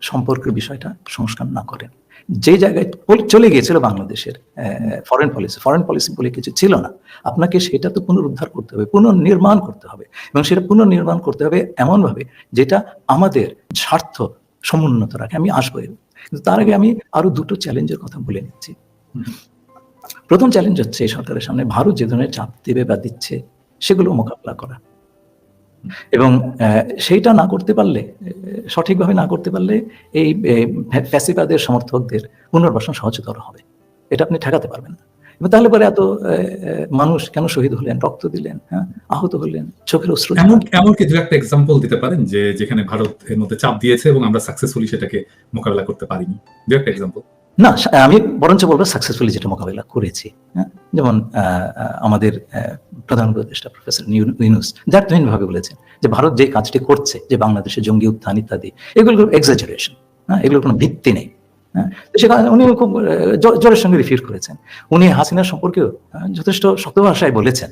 সম্পর্কের বিষয়টা সংস্কার না করেন। যে জায়গায় চলে গিয়েছিল বাংলাদেশের ফরেন পলিসি বলে কিছু ছিল না, আপনাকে সেটা তো পুনরুদ্ধার করতে হবে, পুনর্নির্মাণ করতে হবে, এবং সেটা পুনর্নির্মাণ করতে হবে এমনভাবে যেটা আমাদের স্বার্থ সমুন্নত রাখে। আমি আসবো, কিন্তু তার আগে আমি আরো দুটো চ্যালেঞ্জের কথা বলে নিচ্ছি। প্রথম চ্যালেঞ্জ হচ্ছে এই সরকারের সামনে ভারত যে ধরনের চাপ দেবে বা দিচ্ছে সেগুলো মোকাবিলা করা, এবং সেইটা না করতে পারলে, সঠিকভাবে না করতে পারলে এই ফ্যাসিবাদের সমর্থকদের পুনর্বাসন সহজতর হবে, এটা আপনি ঠেকাতে পারবেন না। তাহলে পরে এত মানুষ কেন শহীদ হলেন, রক্ত দিলেন, হ্যাঁ, আহত হলেন, চোখের অশ্রু। এমন কি একটা এক্সাম্পল দিতে পারেন যে যেখানে ভারত এর মধ্যে চাপ দিয়েছে এবং আমরা সাকসেসফুলি সেটাকে মোকাবেলা করতে পারিনি? দু একটা এক্সাম্পল। না, আমি বরঞ্চ বলবো সাকসেসফুলি যেটা মোকাবিলা করেছি। যেমন আমাদের প্রধান উপদেষ্টা প্রফেসর ইউনূস ভাবে বলেছেন যে ভারত যে কাজটি করছে, যে বাংলাদেশে জঙ্গি উত্থান ইত্যাদি, এগুলোর এক্সাজারেশন, এগুলোর কোনো ভিত্তি নেই, হ্যাঁ, তো সেখানে উনি খুব জোরের সঙ্গে রিফিউট করেছেন। উনি হাসিনার সম্পর্কেও যথেষ্ট শক্ত ভাষায় বলেছেন।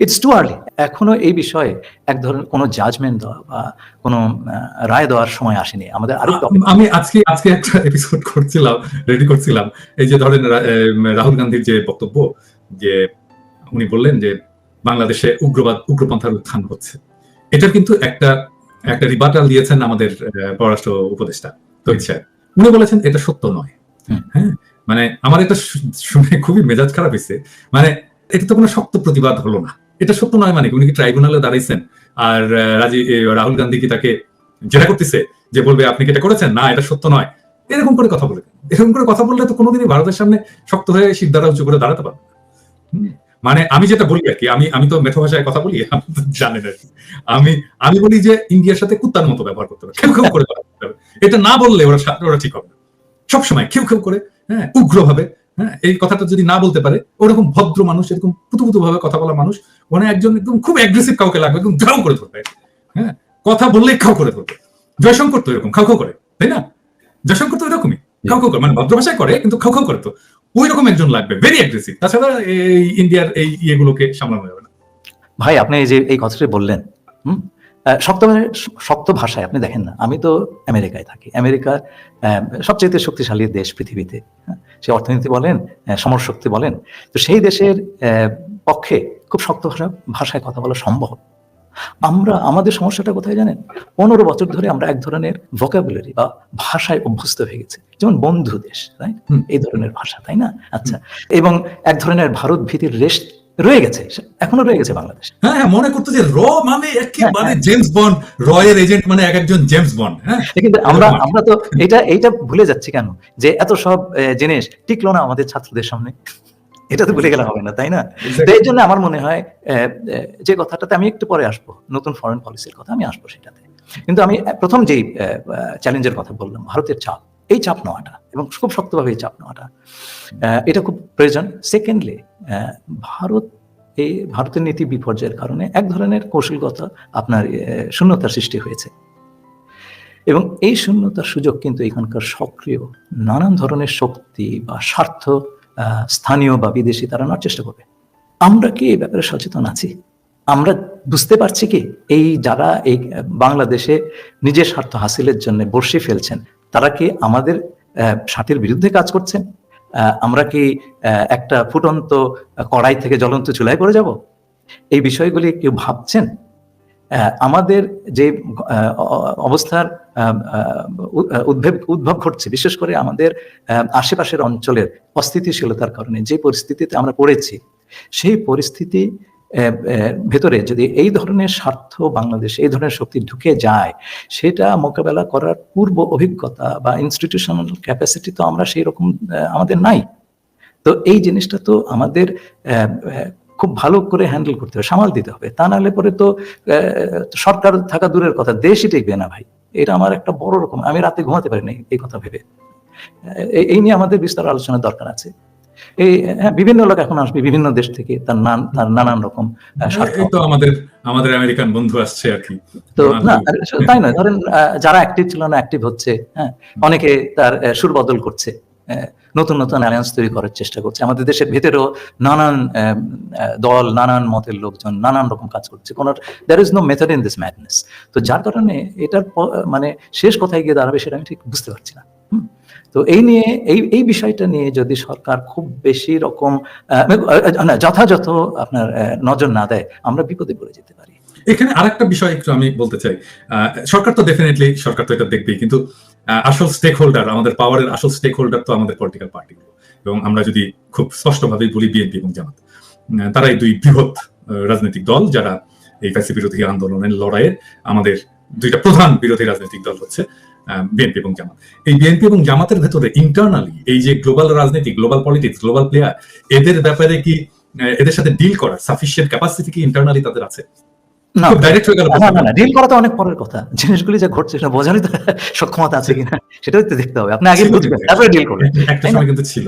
ইটস টু আর্লি, এখনো এই বিষয়ে এক ধরনের কোনো জাজমেন্ট দেওয়া বা কোনো রায় দেওয়ার সময় আসেনি। আমাদের আরেকটু আমি আজকে একটা এপিসোড রেডি করছিলাম, এই যে ধরেন রাহুল গান্ধীর যে বক্তব্য, যে উনি বললেন যে বাংলাদেশে উগ্রপন্থার উত্থান হচ্ছে, এটার কিন্তু একটা রিবাটাল দিয়েছেন আমাদের পররাষ্ট্র উপদেষ্টা তহিদ সাহেব। উনি বলেছেন এটা সত্য নয়। হ্যাঁ, মানে আমার এটা শুনে খুবই মেজাজ খারাপ হয়েছে। মানে এটা তো কোনো শক্ত প্রতিবাদ হলো না। এটা সত্য নয় মানে উনি কি ট্রাইব্যুনালে দাঁড়াইছেন আর রাহুল গান্ধী কি তাকে জেরা করতেছে যে বলবে আপনি কি এটা করেছেন, না এটা সত্য নয়, এরকম করে কথা বলে? এরকম করে কথা বললে তো কোনোদিনই ভারতের সামনে শক্ত হয়ে সিদ্ধারা উঁচু করে দাঁড়াতে পারবে না। মানে আমি যেটা বলি আর কি, আমি তো মেঠো ভাষায় কথা বলি, আপনি তো জানেন আর কি। আমি বলি যে ইন্ডিয়ার সাথে কুত্তার মতো ব্যবহার করতে হবে, খেউ খেউ করে কথা বলতে হবে। এটা না বললে ওরা ঠিক হবে না। সবসময় খেউ খেউ করে, হ্যাঁ, উগ্রভাবে, হ্যাঁ, এই কথাটা যদি না বলতে পারে, ওরকম ভদ্র মানুষ, এরকম পুতু ভাবে কথা বলা মানুষ, মানে একজন একদম খুব অ্যাগ্রেসিভ কাউকে লাগবে, একদম ঘাউ করে ধরবে। হ্যাঁ, কথা বললে খাও করে ধরবে। জয়শঙ্কর তো এরকম খাও করে, তাই না? জয়শঙ্কর তো এরকমই খাও করে, মানে ভদ্র ভাষায় করে কিন্তু খাও করে। তো ওই রকম একজন লাগবে, ভেরি অ্যাগ্রেসিভ। তাছাড়া এই ইন্ডিয়ার এই ইয়েগুলোকে সামলানো যাবে না। ভাই, আপনি এই যে এই কথাটি বললেন, শক্ত ভাষায় আপনি দেখেন না, আমি তো আমেরিকায় থাকি। আমেরিকা সবচেয়ে শক্তিশালী দেশ পৃথিবীতে। সে অর্থনীতি বলেন, সমর শক্তি বলেন, তো সেই দেশের পক্ষে খুব শক্ত ভাষায় কথা বলা সম্ভব। আমাদের সমস্যাটা কোথায় জানেন? 15 বছর ধরে আমরা এক ধরনের ভোকাবুলারি বা ভাষায় অভ্যস্ত হয়ে গেছে, যেমন বন্ধু দেশ, রাইট, এই ধরনের ভাষা, তাই না? আচ্ছা, এবং এক ধরনের ভারত ভীতির রেশ রয়ে গেছে, এখনো রয়ে গেছে বাংলাদেশ। হ্যাঁ, মনে করতো যে র মানে একেবারে জেমস বন্ড, রয়ের এজেন্ট মানে একজন জেমস বন্ড। হ্যাঁ, কিন্তু আমরা তো এইটা ভুলে যাচ্ছি কেন, যে এত সব জিনিস টিকলো না আমাদের ছাত্রদের সামনে। এটা তো ভুলে গেলে হবে না, তাই না? তো এই জন্য আমার মনে হয় যে কথাটাতে আমি একটু পরে আসবো, নতুন ফরেন পলিসির কথা আমি আসবো সেটাতে। কিন্তু আমি প্রথম যেই চ্যালেঞ্জের কথা বললাম, ভারতের চাপ, এই চাপ নেওয়াটা এবং খুব শক্তভাবে এই চাপ নেওয়াটা, এটা খুব প্রয়োজন। সেকেন্ডলি, ভারতের নীতি বিপর্যয়ের কারণে এক ধরনের কৌশলগত আপনার শূন্যতার সৃষ্টি হয়েছে, এবং এই শূন্যতার সুযোগ কিন্তু এখানকার সক্রিয় নানান ধরনের শক্তি বা স্বার্থ, স্থানীয় বা বিদেশি, তারা নেওয়ার চেষ্টা করবে। আমরা কি এই ব্যাপারে সচেতন আছি? আমরা বুঝতে পারছি কি এই যারা এই বাংলাদেশে নিজের স্বার্থ হাসিলের জন্য বর্ষি ফেলছেন, তারা কি আমাদের স্বার্থের বিরুদ্ধে কাজ করছেন? আমরা কি একটা ফুটন্ত কড়াই থেকে জ্বলন্ত চুলায় পড়ে যাব? এই বিষয়গুলি কেউ ভাবছেন? আমাদের যে অবস্থার উদ্ভব ঘটছে, বিশেষ করে আমাদের আশেপাশের অঞ্চলের অস্থিতিশীলতার কারণে যে পরিস্থিতিতে আমরা পড়েছি, সেই পরিস্থিতি ভেতরে যদি এই ধরনের স্বার্থ বাংলাদেশে এই ধরনের শক্তি ঢুকে যায়, সেটা মোকাবেলা করার পূর্ব অভিজ্ঞতা বা ইনস্টিটিউশনাল ক্যাপাসিটি তো আমরা সেই রকম আমাদের নাই। তো এই জিনিসটা তো আমাদের খুব ভালো করে হ্যান্ডেল করতে হবে, সামাল দিতে হবে। তা নাহলে পরে তো সরকার থাকা দূরের কথা, দেশই টিকবে না ভাই। এটা আমার একটা বড় রকম, আমি রাতে ঘুমাতে পারিনি এই কথা ভেবে। এই নিয়ে আমাদের বিস্তার আলোচনার দরকার আছে। বিভিন্ন লোক এখন আসবে বিভিন্ন দেশ থেকে, তার নানান রকম তো আমাদের আমেরিকান বন্ধু আসছে আর কি। তো না, তাই নয়, ধরেন যারা অ্যাক্টিভ ছিল না অ্যাক্টিভ হচ্ছে, হ্যাঁ, অনেকে তার সুর বদল করছে, নতুন অ্যালায়েন্স তৈরি করার চেষ্টা করছে। আমাদের দেশের ভেতরেও নানান দল, নানান মতের লোকজন নানান রকম কাজ করছে। there is no method in this madness। তো যার কারণে এটার মানে শেষ কোথায় গিয়ে দাঁড়াবে সেটা আমি ঠিক বুঝতে পারছি না। তো এই বিষয়টা নিয়ে যদি সরকার খুব বেশি রকম যথাযথ আপনার নজর না দেয়, আমরা বিপদে পড়ে যেতে পারি। এখানে আরেকটা বিষয় একটু আমি বলতে চাই। সরকার তো ডেফিনেটলি সরকার তো এটা দেখবেই, কিন্তু আসল স্টেক হোল্ডার, আমাদের পাওয়ারের আসল স্টেক হোল্ডার তো আমাদের পলিটিক্যাল পার্টিগুলো। এবং আমরা যদি খুব স্পষ্টভাবেই বলি, বিএনপি এবং জামাত, তারাই দুই বৃহৎ রাজনৈতিক দল যারা এই ফ্যাসি বিরোধী আন্দোলনের লড়াইয়ে আমাদের দুইটা প্রধান বিরোধী রাজনৈতিক দল হচ্ছে বিএনপি এবং জামাত। এই বিএনপি এবং জামাতের ভেতরে ইন্টারনালি এই যে গ্লোবাল রাজনীতি, গ্লোবাল পলিটিক্স, গ্লোবাল প্লেয়ার, এদের ব্যাপারে কি এদের সাথে ডিল করার সাফিসিয়েন্ট ক্যাপাসিটি কি ইন্টারনালি তাদের আছে? না, ডিল করা তো অনেক পরের কথা। জিনিসগুলি যা ঘটছে সেটা বোঝারই তো সক্ষমতা আছে কিনা সেটাও তো দেখতে হবে। আপনি আগে বুঝবেন, তারপরে ডিল করবেন। একটা সময় কিন্তু ছিল,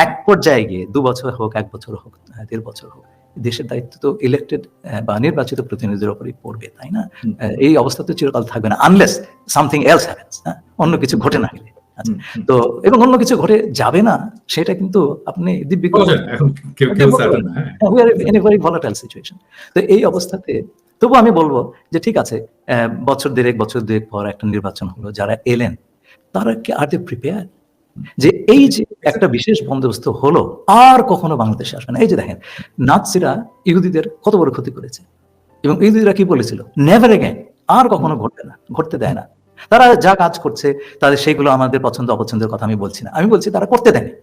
এক পর্যায়ে গিয়ে 2 বছর হোক, 1 বছর হোক, 1.5 বছর হোক, দেশের দায়িত্ব তো ইলেক্টেড বা নির্বাচিত প্রতিনিধিদের উপরই পড়বে, তাই না? এই অবস্থা তো চিরকাল থাকবে না, আনলেস সামথিং এলস হ্যাপেন্স, অন্য কিছু ঘটে না গেলে। আচ্ছা, তো এবং অন্য কিছু ঘটে যাবে না সেটা কিন্তু আপনি দিব্যি এখন কেউ certain না, হ্যাঁ। Volatile situation. তো এই অবস্থাতে তবু আমি বলবো যে ঠিক আছে, বছর দেড়েক পর একটা নির্বাচন হলো, যারা এলেন তারা কি আর দে প্রিপেয়ার যে এই যে একটা বিশেষ বন্দোবস্ত হলো আর কখনো বাংলাদেশে আসবে না? এই যে দেখেন, নাৎসিরা ইহুদিদের কত বড় ক্ষতি করেছে, এবং ইহুদিরা কি বলেছিল, নেভার এগেইন, আর কখনো ঘটবে না, ঘটতে দেয় না। তারা যা কাজ করছে তাদের সেগুলো আমাদের পছন্দ অপছন্দের কথা আমি বলছি না, আমি বলছি তারা করতে দেয়নি,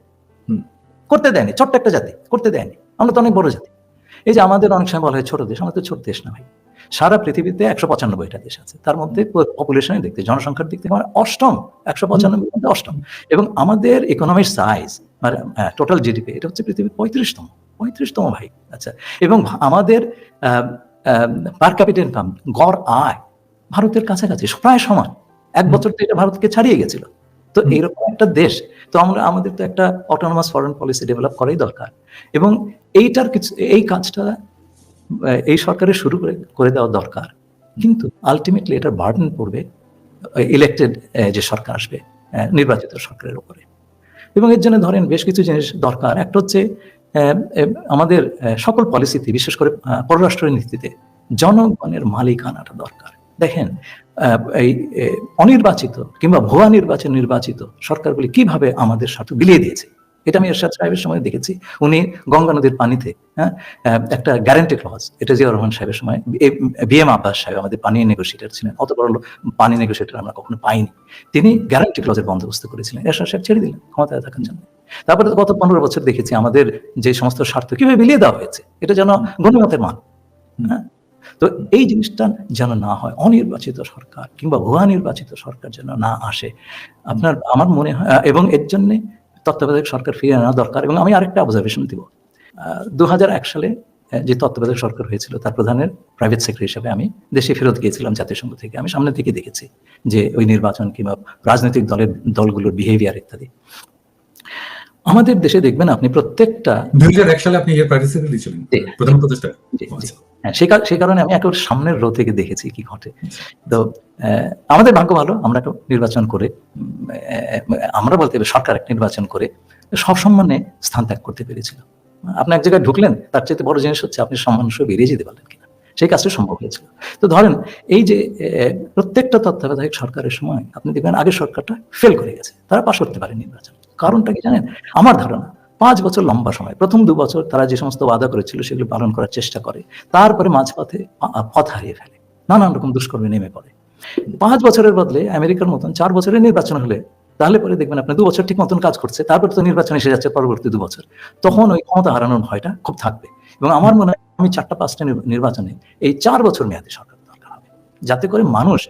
করতে দেয়নি। ছোট্ট একটা জাতি করতে দেয়নি, আমরা তো অনেক বড় জাতি। এই যে আমাদের অনেক সময় বলা হয় ছোট দেশ, আমাদের ছোট দেশ না ভাই। সারা পৃথিবীতে 195টা দেশ আছে, তার মধ্যে পপুলেশনের দিক থেকে, জনসংখ্যার দিক থেকে আমরা অষ্টম, 195 মধ্যে অষ্টম। এবং আমাদের ইকোনমির সাইজ মানে টোটাল জিডিপি এটা হচ্ছে পৃথিবীর 35তম ভাই। আচ্ছা, এবং আমাদের পার ক্যাপিটা ইনকাম, গড় আয় ভারতের কাছাকাছি, প্রায় সমান। এক বছর তো এটা ভারতকে ছাড়িয়ে গেছিল। তো এইরকম একটা দেশ, তো আমাদের তো একটা অটোনমাস ফরেন পলিসি ডেভেলপ করাই দরকার। এবং এইটার কিছু, এই কাজটা এই সরকারের শুরু করে দেওয়া দরকার। কিন্তু আলটিমেটলি এটার বার্ডেন পড়বে ইলেক্টেড যে সরকার আসবে, নির্বাচিত সরকারের উপরে। এবং এর জন্য ধরেন বেশ কিছু জিনিস দরকার। একটা হচ্ছে আমাদের সকল পলিসিতে, বিশেষ করে পররাষ্ট্র নীতিতে জনগণের মালিকানাটা দরকার। দেখেন এই অনির্বাচিত কিংবা ভুয়া নির্বাচিত সরকারগুলি কিভাবে আমাদের সাথে বিলিয়ে দিয়েছে, এটা আমি এরশাদ সাহেবের সময় দেখেছি। উনি গঙ্গা নদীর পানিতে একটা গ্যারান্টি ক্লজ, এটা জিয়াউর রহমান সাহেবের সময়, BM আব্বাস সাহেব আমাদের পানি নেগোসিয়েটর ছিলেন, অত বড় পানি নেগোসিয়েটর আমরা কখনো পাইনি। তিনি গ্যারান্টি ক্লজের বন্দোবস্ত করেছিলেন, এরশাদ সাহেব ছেড়ে দিলেন ক্ষমতায় থাকার জন্য। তারপরে গত 15 বছর দেখেছি আমাদের যে সমস্ত স্বার্থ কিভাবে বিলিয়ে দেওয়া হয়েছে, এটা যেন গণিমতের মান। হ্যাঁ, তো এই জিনিসটা যেন না হয়, অনির্বাচিত সরকার কিংবা ভুয়া নির্বাচিত সরকার যেন না আসে, আমার মনে হয়। এবং এর জন্য তত্ত্বাবধায়ক সরকার ফিরিয়ে আনা দরকার। এবং আমি আরেকটা অবজারভেশন দিব, 2001 সালে যে তত্ত্বাবধায়ক সরকার হয়েছিল তার প্রধানের প্রাইভেট সেক্রেটারি হিসেবে আমি দেশে ফেরত গিয়েছিলাম জাতিসংঘ থেকে। আমি সামনে থেকে দেখেছি যে ওই নির্বাচন কিংবা রাজনৈতিক দলগুলোর বিহেভিয়ার ইত্যাদি। আমাদের দেশে দেখবেন আপনি প্রত্যেকটা 2001 সালে আপনি এর প্রাইভেট সেক্রেটারি ছিলেন, প্রধান উপদেষ্টা। হ্যাঁ, সেই কারণে আমি একেবারে সামনের রো থেকে দেখেছি কি ঘটে। তো আমাদের ভাগ্য ভালো, আমরা একটা নির্বাচন করে, আমরা বলতে হবে সরকার একটা নির্বাচন করে সব সম্মানে স্থান ত্যাগ করতে পেরেছিল। আপনি এক জায়গায় ঢুকলেন, তার চেয়ে বড় জিনিস হচ্ছে আপনি সম্মান সহ বেরিয়ে যেতে পারলেন কিনা, সেই কাজটা সম্ভব হয়েছিল। তো ধরেন এই যে প্রত্যেকটা তত্ত্বাবধায়ক সরকারের সময় আপনি দেখবেন আগের সরকারটা ফেল করে গেছে, তারা পাশ করতে পারে নির্বাচন। কারণটা কি জানেন? আমার ধারণা 5 বছর লম্বা সময়, প্রথম 2 বছর তারা যে সমস্ত ওয়াদা করেছিল সেগুলো পালন করার চেষ্টা করে, তারপরে মাঝপথে পথ হারিয়ে ফেলে, নানান রকম দুষ্কর্মে নেমে পড়ে। 5 বছরের বদলে আমেরিকার মতন 4 বছরের নির্বাচন হলে তাহলে পরে দেখবেন আপনি 2 বছর ঠিক মতন কাজ করছে, তারপর তো নির্বাচন এসে যাচ্ছে পরবর্তী 2 বছর, তখন ওই ক্ষমতা হারানোর ভয়টা খুব থাকবে। এবং আমার মনে হয় আমি 4-5টা নির্বাচনে এই 4 বছর মেয়াদী সরকার দরকার হবে, যাতে করে মানুষ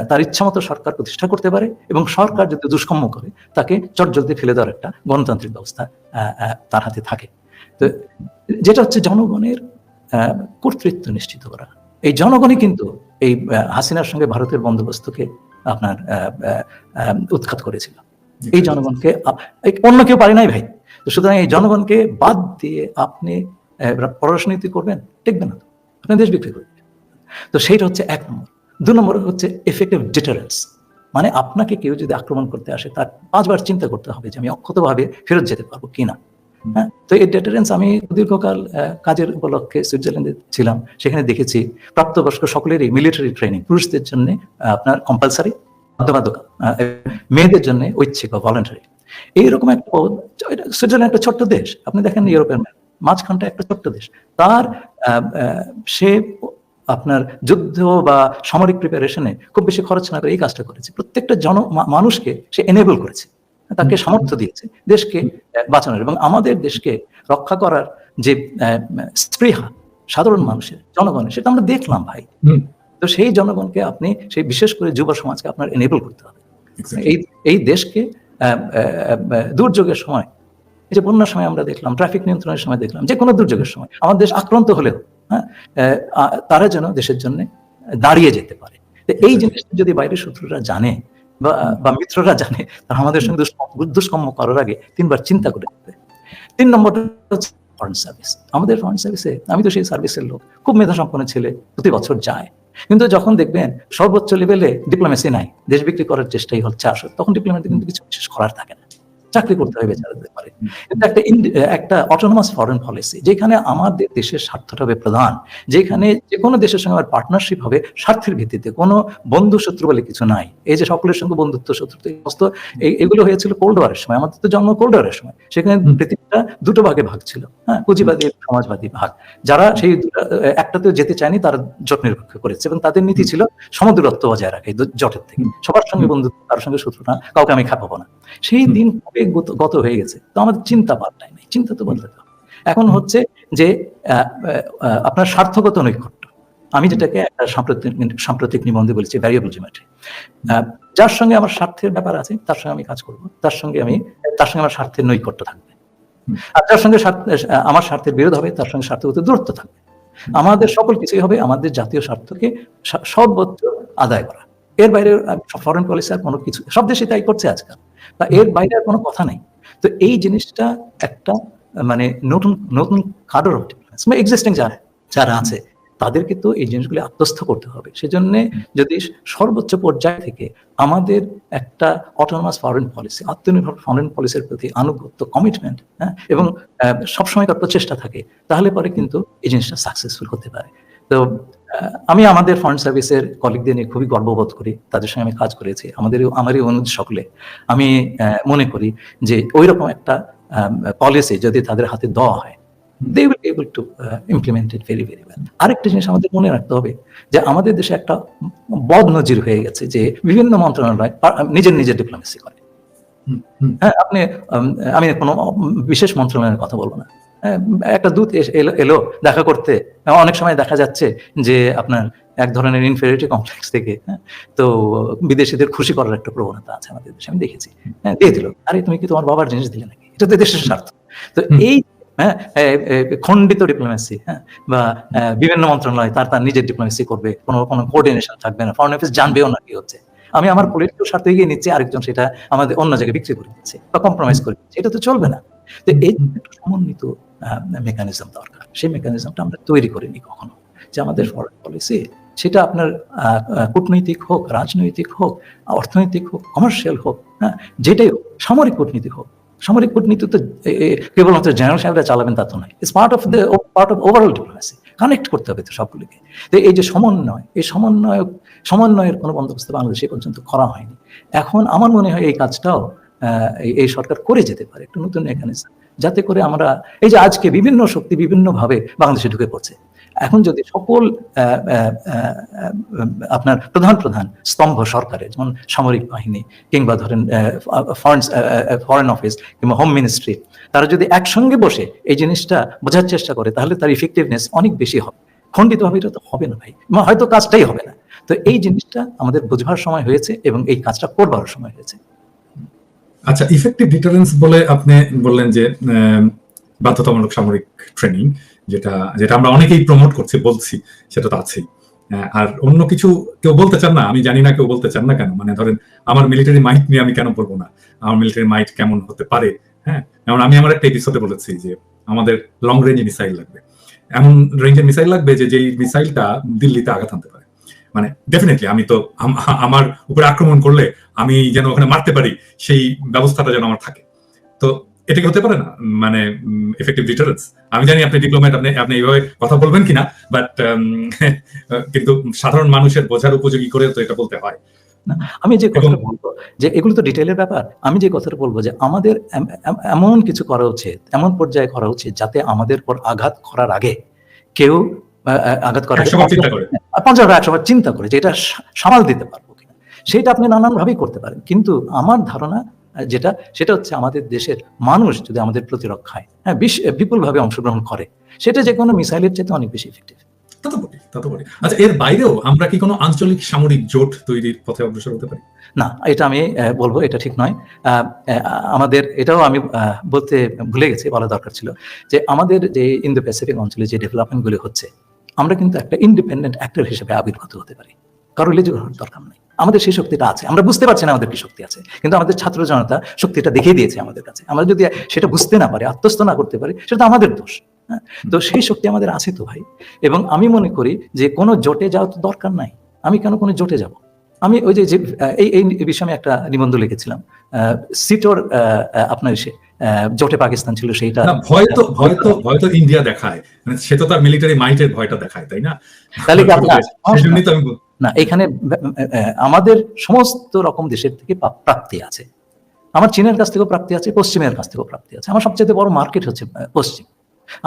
তার ইচ্ছা মতো সরকার প্রতিষ্ঠা করতে পারে, এবং সরকার যদি দুষ্কর্ম করে তাকে চটজলদি ফেলে দেওয়ার একটা গণতান্ত্রিক ব্যবস্থা তার হাতে থাকে। তো যেটা হচ্ছে জনগণের কর্তৃত্ব নিশ্চিত করা। এই জনগণই কিন্তু এই হাসিনার সঙ্গে ভারতের বন্দোবস্তকে আপনার উৎখাত করেছিল। এই জনগণকে অন্য কেউ পারে নাই ভাই। তো সুতরাং এই জনগণকে বাদ দিয়ে আপনি পররাষ্ট্রনীতি করবেন, টিকবে না, আপনি দেশ বিক্রি করবেন। তো সেইটা হচ্ছে 1 নম্বর। 2 নম্বর হচ্ছে এফেক্টিভ ডিটারেন্স, মানে আপনাকে কেউ যদি আক্রমণ করতে আসে তার 5 বার চিন্তা করতে হবে যে আমি অক্ষতভাবে ফেরত যেতে পারবো কিনা। হ্যাঁ, তো এই ডিটারেন্স, আমি দীর্ঘকাল কাজের উপলক্ষে সুইজারল্যান্ডে ছিলাম, সেখানে দেখেছি প্রাপ্তবয়স্ক সকলেরই মিলিটারি ট্রেনিং, পুরুষদের জন্য আপনার কম্পালসারি, বাধ্যবাধকতা, মেয়েদের জন্য ঐচ্ছিক বা ভলান্টারি। এইরকম একটা সুইজারল্যান্ড একটা ছোট্ট দেশ, আপনি দেখেন ইউরোপের মাঝখানটা একটা ছোট্ট দেশ, তার সে আপনার যুদ্ধ বা সামরিক প্রিপারেশনে খুব বেশি খরচ না করে এই কাজটা করেছে। প্রত্যেকটা মানুষকে সে এনেবল করেছে, তাকে সামর্থ্য দিয়েছে দেশকে বাঁচানোর, এবং আমাদের দেশকে রক্ষা করার যে স্পৃহা সাধারণ মানুষের, জনগণের, সেটা আমরা দেখলাম ভাই। তো সেই জনগণকে আপনি, সেই বিশেষ করে যুব সমাজকে আপনার এনেবল করতে হবে। এই দেশকে দুর্যোগের সময়, এই যে বন্যার সময় আমরা দেখলাম, ট্রাফিক নিয়ন্ত্রণের সময় দেখলাম, যে কোনো দুর্যোগের সময় আমার দেশ আক্রান্ত হলেও তারা যেন দেশের জন্য দাঁড়িয়ে যেতে পারে। এই জিনিসটা যদি বাইরের শত্রুরা জানে বা মিত্ররা জানে, তারা আমাদের সঙ্গে দুষ্কর্ম করার আগে 3 বার চিন্তা করে দেখবে। 3 নম্বরটা হচ্ছে ফরেন সার্ভিস। আমাদের ফরেন সার্ভিসে, আমি তো সেই সার্ভিসের লোক, খুব মেধাসম্পন্ন ছেলে প্রতি বছর যায়, কিন্তু যখন দেখবেন সর্বোচ্চ লেভেলে ডিপ্লোমেসি নাই, দেশ বিক্রি করার চেষ্টাই হচ্ছে আসল, তখন ডিপ্লোমেসি কিন্তু কিছু বিশেষ করার থাকে না, চাকরি করতে হয় বেচারাদের পারে। কিন্তু একটা অটোনমাস ফরেন পলিসি, যেখানে আমাদের দেশের স্বার্থটা হবে প্রধান, যেখানে যে কোনো দেশের সঙ্গে আমার পার্টনারশিপ হবে স্বার্থের ভিত্তিতে, কোনো বন্ধু শত্রু বলে কিছু নাই। এই যে সকলের সঙ্গে বন্ধুত্ব শত্রুত্ব এগুলো হয়েছিল কোল্ড ওয়ারের সময়, আমাদের তো জন্ম কোল্ড ওয়ারের সময়, সেখানে পৃথিবীটা দুটো ভাগে ভাগ ছিল, হ্যাঁ, পুঁজিবাদী সমাজবাদী ভাগ। যারা সেই একটাতেও যেতে চায়নি তারা জোট নিরপেক্ষ করেছে, এবং তাদের নীতি ছিল সমদূরত্ব বজায় রাখা জোটের থেকে, সবার সঙ্গে বন্ধুত্ব, কারোর সঙ্গে শত্রু না, কাউকে আমি খাপাবো না। সেই দিন গত হয়ে গেছে, তো আমাদের চিন্তা পাল্টায় নাই, চিন্তা তো বদলাতে হবে। এখন হচ্ছে যে আপনার স্বার্থগত নৈকট্য, আমি যেটাকে একটা সাম্প্রতিক নিবন্ধে বলেছি ভ্যারিয়েবল জিওমেট্রি। যার সঙ্গে আমার স্বার্থের ব্যাপার আছে তার সঙ্গে আমি কাজ করব, তার সঙ্গে আমার স্বার্থের নৈকট্য থাকবে। আর যার সঙ্গে আমার স্বার্থের বিরোধ হবে তার সঙ্গে স্বার্থগত দূরত্ব থাকবে। আমাদের সকল কিছুই হবে আমাদের জাতীয় স্বার্থকে সর্বোচ্চ আদায় করা। এর বাইরে ফরেন পলিসি আর কোনো কিছু, সব দেশে তাই করছে আজকাল, বা এর বাইরে আর কোনো কথা নাই। তো এই জিনিসটা একটা মানে নতুন কাডর অফ ডিপ্লোমেসি, এক্সিস্টিং যারা আছে তাদেরকে তো এই জিনিসগুলি আত্মস্থ করতে হবে। সেজন্য যদি সর্বোচ্চ পর্যায় থেকে আমাদের একটা অটোনমাস ফরেন পলিসি, আত্মনির্ভর ফরেন পলিসির প্রতি আনুগত্য, কমিটমেন্ট, হ্যাঁ, এবং সবসময়কার প্রচেষ্টা থাকে, তাহলে পরে কিন্তু এই জিনিসটা সাকসেসফুল হতে পারে। তো আমি আমাদের ফরেন সার্ভিসের কলিগদের নিয়ে খুবই গর্ববোধ করি, তাদের সঙ্গে আমি কাজ করেছি, আমারই অনুরোধ সকলে। আমি মনে করি যে ওইরকম একটা পলিসি যদি তাদের হাতে দেওয়া হয়, they will be able to implement it very very well. আরেকটা জিনিস আমাদের মনে রাখতে হবে যে আমাদের দেশে একটা বদনজির হয়ে গেছে যে বিভিন্ন মন্ত্রণালয় নিজের ডিপ্লোমেসি করে। হ্যাঁ, আমি কোনো বিশেষ মন্ত্রণালয়ের কথা বলবো না, একটা দূত এলো দেখা করতে, অনেক সময় দেখা যাচ্ছে যে আপনার এক ধরনের ইনফেরিয়রিটি কমপ্লেক্স থেকে, হ্যাঁ, তো বিদেশিদের খুশি করার একটা প্রবণতা আছে আমাদের দেশে, আমি দেখেছি। হ্যাঁ, দিয়ে দিল, আরে তুমি কি তোমার বাবার জিনিস দিলে নাকি? এটা তো দেশের স্বার্থ। তো এই খণ্ডিত ডিপ্লোমেসি, হ্যাঁ, বা বিভিন্ন মন্ত্রণালয় তার নিজের ডিপ্লোমেসি করবে, কোনো কোঅর্ডিনেশন থাকবে না, ফরেন অফিস জানবেও না কি হচ্ছে। আমি আমার পলিটিক্যাল স্বার্থে গিয়ে নিচ্ছি, আরেকজন সেটা আমাদের অন্য জায়গায় বিক্রি করে দিচ্ছে বা কম্প্রোমাইজ করে দিচ্ছে, এটা তো চলবে না। তো এই একটা সমন্বিত মেকানিজম দরকার, সেই মেকানিজমটা আমরা তৈরি করিনি কখনো, যে আমাদের ফরেন পলিসি সেটা আপনার কূটনৈতিক হোক, রাজনৈতিক হোক, অর্থনৈতিক হোক, কমার্শিয়াল হোক, হ্যাঁ, যেটাই হোক, সামরিক কূটনীতি হোক, সামরিক কূটনীতি তো কেবলমাত্র জেনারেল সাহেবরা চালাবেন তা তো নয়, it's part of overall diplomacy, connect করতে হবে তো সবগুলিকে। তো এই যে এই সমন্বয়ের কোনো বন্দোবস্ত বাংলাদেশে পর্যন্ত করা হয়নি। এখন আমার মনে হয় এই কাজটাও এই সরকার করে যেতে পারে, একটু নতুন মেকানিজম, যাতে করে আমরা এই যে আজকে বিভিন্ন শক্তি বিভিন্নভাবে বাংলাদেশে ঢুকে পড়ছে, এখন যদি সকল আপনার প্রধান স্তম্ভ সরকারের, যেমন সামরিক বাহিনী কিংবা ধরেন ফরেন অফিস কিংবা হোম মিনিস্ট্রি, তারা যদি একসঙ্গে বসে এই জিনিসটা বোঝার চেষ্টা করে, তাহলে তার ইফেক্টিভনেস অনেক বেশি হবে। খণ্ডিতভাবে এটা তো হবে না ভাই, হয়তো কাজটাই হবে না। তো এই জিনিসটা আমাদের বোঝবার সময় হয়েছে এবং এই কাজটা করবার সময় হয়েছে। আচ্ছা, ইফেক্টিভ ডিটারেন্স বলে আপনি বললেন যে বাধ্যতামূলক সামরিক ট্রেনিং, যেটা আমরা অনেকেই প্রমোট বলছি, সেটা তো আছেই। আর অন্য কিছু কেউ বলতে চান না, আমি জানি না কেউ বলতে চান না কেন। মানে ধরেন আমার মিলিটারি মাইট নিয়ে আমি কেন বলবো না, আমার মিলিটারি মাইট কেমন হতে পারে। হ্যাঁ, যেমন আমি আমার একটা এপিসোডে বলেছি যে আমাদের লং রেঞ্জ মিসাইল লাগবে, এমন রেঞ্জের মিসাইল লাগবে যে মিসাইলটা দিল্লিতে আঘাত আনতে পারে। মানে ডেফিনেটলি আমি তো আমার উপরে আক্রমণ করলে আমি যেন ওখানে মারতে পারি, সেই ব্যবস্থাটা যেন আমার থাকে। তো এটা কি হতে পারে না মানে এফেক্টিভ ডিটারেন্স? আমি জানি আপনি ডিপ্লোম্যাট, আপনি এইভাবে কথা বলবেন কিনা, বাট কিন্তু সাধারণ মানুষের বোঝার উপযোগী করে তো এটা বলতে হয়। আমি যে কথাটা বলবো যে এগুলো তো ডিটেইলের ব্যাপার, আমি যে কথাটা বলবো যে আমাদের এমন কিছু করা উচিত, এমন পর্যায়ে করা উচিত যাতে আমাদের পর আঘাত করার আগে কেউ আঘাত করার 100বার চিন্তা করে যে এটা সামাল দিতে পারবো কিনা। সেটা আপনি নানানভাবেই করতে পারেন, কিন্তু আমার ধারণা সেটা হচ্ছে আমাদের দেশের মানুষ যদি আমাদের প্রতিরক্ষায় বিপুলভাবে অংশগ্রহণ করে, সেটা যে কোনো মিসাইলের চেয়ে অনেক বেশি ইফেক্টিভ। আচ্ছা, এর বাইরেও আমরা কি কোনো আঞ্চলিক সামরিক জোট তৈরির পথে অগ্রসর হতে পারি? না, এটা আমি বলবো এটা ঠিক নয়। আমাদের এটাও আমি বলতে ভুলে গেছি, বলা দরকার ছিল যে আমাদের যে ইন্দো প্যাসিফিক অঞ্চলে যে ডেভেলপমেন্টগুলি হচ্ছে, আমরা কিন্তু একটা ইন্ডিপেন্ডেন্ট অ্যাক্টর হিসেবে আবির্ভূত হতে পারি, কারো লেজুর হওয়ার দরকার নেই। আমাদের সেই শক্তিটা আছে, আমরা বুঝতে পারছি না আমাদের কি শক্তি আছে, কিন্তু আমাদের ছাত্র জনতা শক্তিটা দেখিয়ে দিয়েছে আমাদের কাছে। আমরা যদি সেটা বুঝতে না পারি, আত্মস্থ না করতে পারি, সেটা আমাদের দোষ। হ্যাঁ? তো সেই শক্তি আমাদের আছে তো ভাই। এবং আমি মনে করি যে কোনো জোটে যাওয়া তো দরকার নাই। আমি কেন কোনো জোটে যাব? আমি ওই যে এই বিষয়ে আমি একটা নিবন্ধ লিখেছিলাম। সিটোর আপনার জোটে পাকিস্তান ছিল সেইটা। না, ভয় তো ইন্ডিয়া দেখায়, মানে সে তো তার মিলিটারি মাইটের ভয়টা দেখায়, তাই না? তাহলে কি ছোট আপনার দেশ, সেজন্যই তো আমি না, এখানে আমাদের সমস্ত রকম দেশের থেকে প্রাপ্তি আছে। আমার চীনের কাছ থেকেও প্রাপ্তি আছে, পশ্চিমের কাছ থেকেও প্রাপ্তি আছে। আমার সবচেয়ে বড় মার্কেট হচ্ছে পশ্চিম।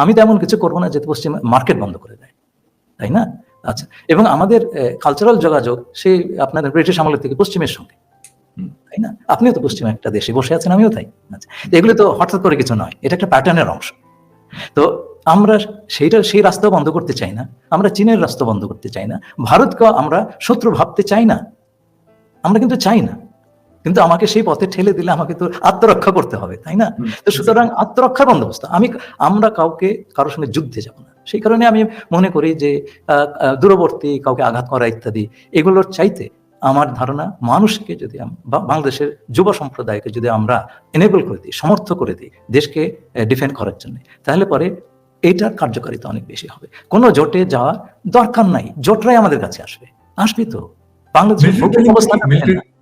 আমি তো এমন কিছু করবো না যে পশ্চিম মার্কেট বন্ধ করে দেয়, তাই না? আচ্ছা, এবং আমাদের কালচারাল যোগাযোগ সেই আপনাদের ব্রিটিশ আমলের থেকে পশ্চিমের সঙ্গে, তাই না? আপনিও তো পশ্চিমে একটা দেশে বসে আছেন, আমিও তাই। আচ্ছা, এগুলো তো হঠাৎ করে কিছু নয়, এটা একটা প্যাটার্নের অংশ। তো আমরা সেই রাস্তা বন্ধ করতে চাই না, আমরা চীনের রাস্তা বন্ধ করতে চাই না, ভারতকে আমরা শত্রু ভাবতে চাই না, আমরা কিন্তু চাই না। কিন্তু আমাকে সেই পথে ঠেলে দিলে আমাকে তো আত্মরক্ষা করতে হবে, তাই না? তো সুতরাং আত্মরক্ষার বন্দোবস্ত, আমরা কারোর সঙ্গে যুদ্ধে যাব না। সেই কারণে আমি মনে করি যে দূরবর্তী কাউকে আঘাত করা ইত্যাদি এগুলোর চাইতে আমার ধারণা মানুষকে যদি বাংলাদেশের যুব সম্প্রদায়কে যদি আমরা এনেবল করে দিই, সমর্থ করে দিই দেশকে ডিফেন্ড করার জন্য, তাহলে পরে এইটার কার্যকারিতা অনেক বেশি হবে। কোনো জোটে যাওয়া দরকার নাই, জোটরাই আমাদের কাছে আসবে তো। বাংলাদেশের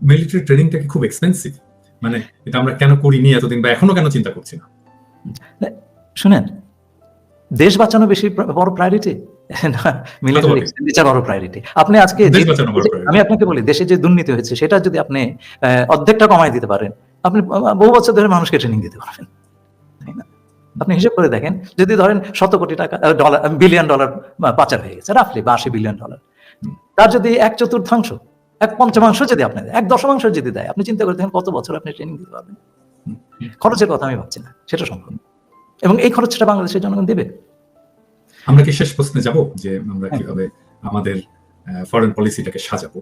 মিলিটারি ট্রেনিংটা কি খুব এক্সপেন্সিভ? মানে এটা আমরা কেন করিনি এতদিন, বা এখনো কেন চিন্তা করছি না? শুনেন, দেশ বাঁচানো বেশি বড় প্রায়োরিটি না মিলিটারি এক্সপেন্ডিচার বড় প্রায়োরিটি? আপনি আজকে আমি আপনাকে বলি, দেশে যে দুর্নীতি হয়েছে সেটা যদি আপনি অর্ধেকটা কমায় দিতে পারেন, আপনি বহু বছর ধরে মানুষকে ট্রেনিং দিতে পারবেন, তাই না? আপনি হিসেব করে দেখেন, যদি ধরেন 100 কোটি টাকা বিলিয়ন ডলার পাচার হয়ে গেছে রাফলি, বা 80 বিলিয়ন ডলার, তার যদি 1/4 1/5 যদি আপনি দেয়, 1/10 যদি দেয়, আপনি চিন্তা করে দেখেন কত বছর আপনি ট্রেনিং দিতে পারবেন। খরচের কথা আমি ভাবছি না, সেটা সম্ভব, এবং এই খরচটা বাংলাদেশের জনগণ দেবে। আমরা কি শেষ প্রশ্নে যাব যে আমরা কিভাবে আমাদের ফরেন পলিসিটাকে সাজাবো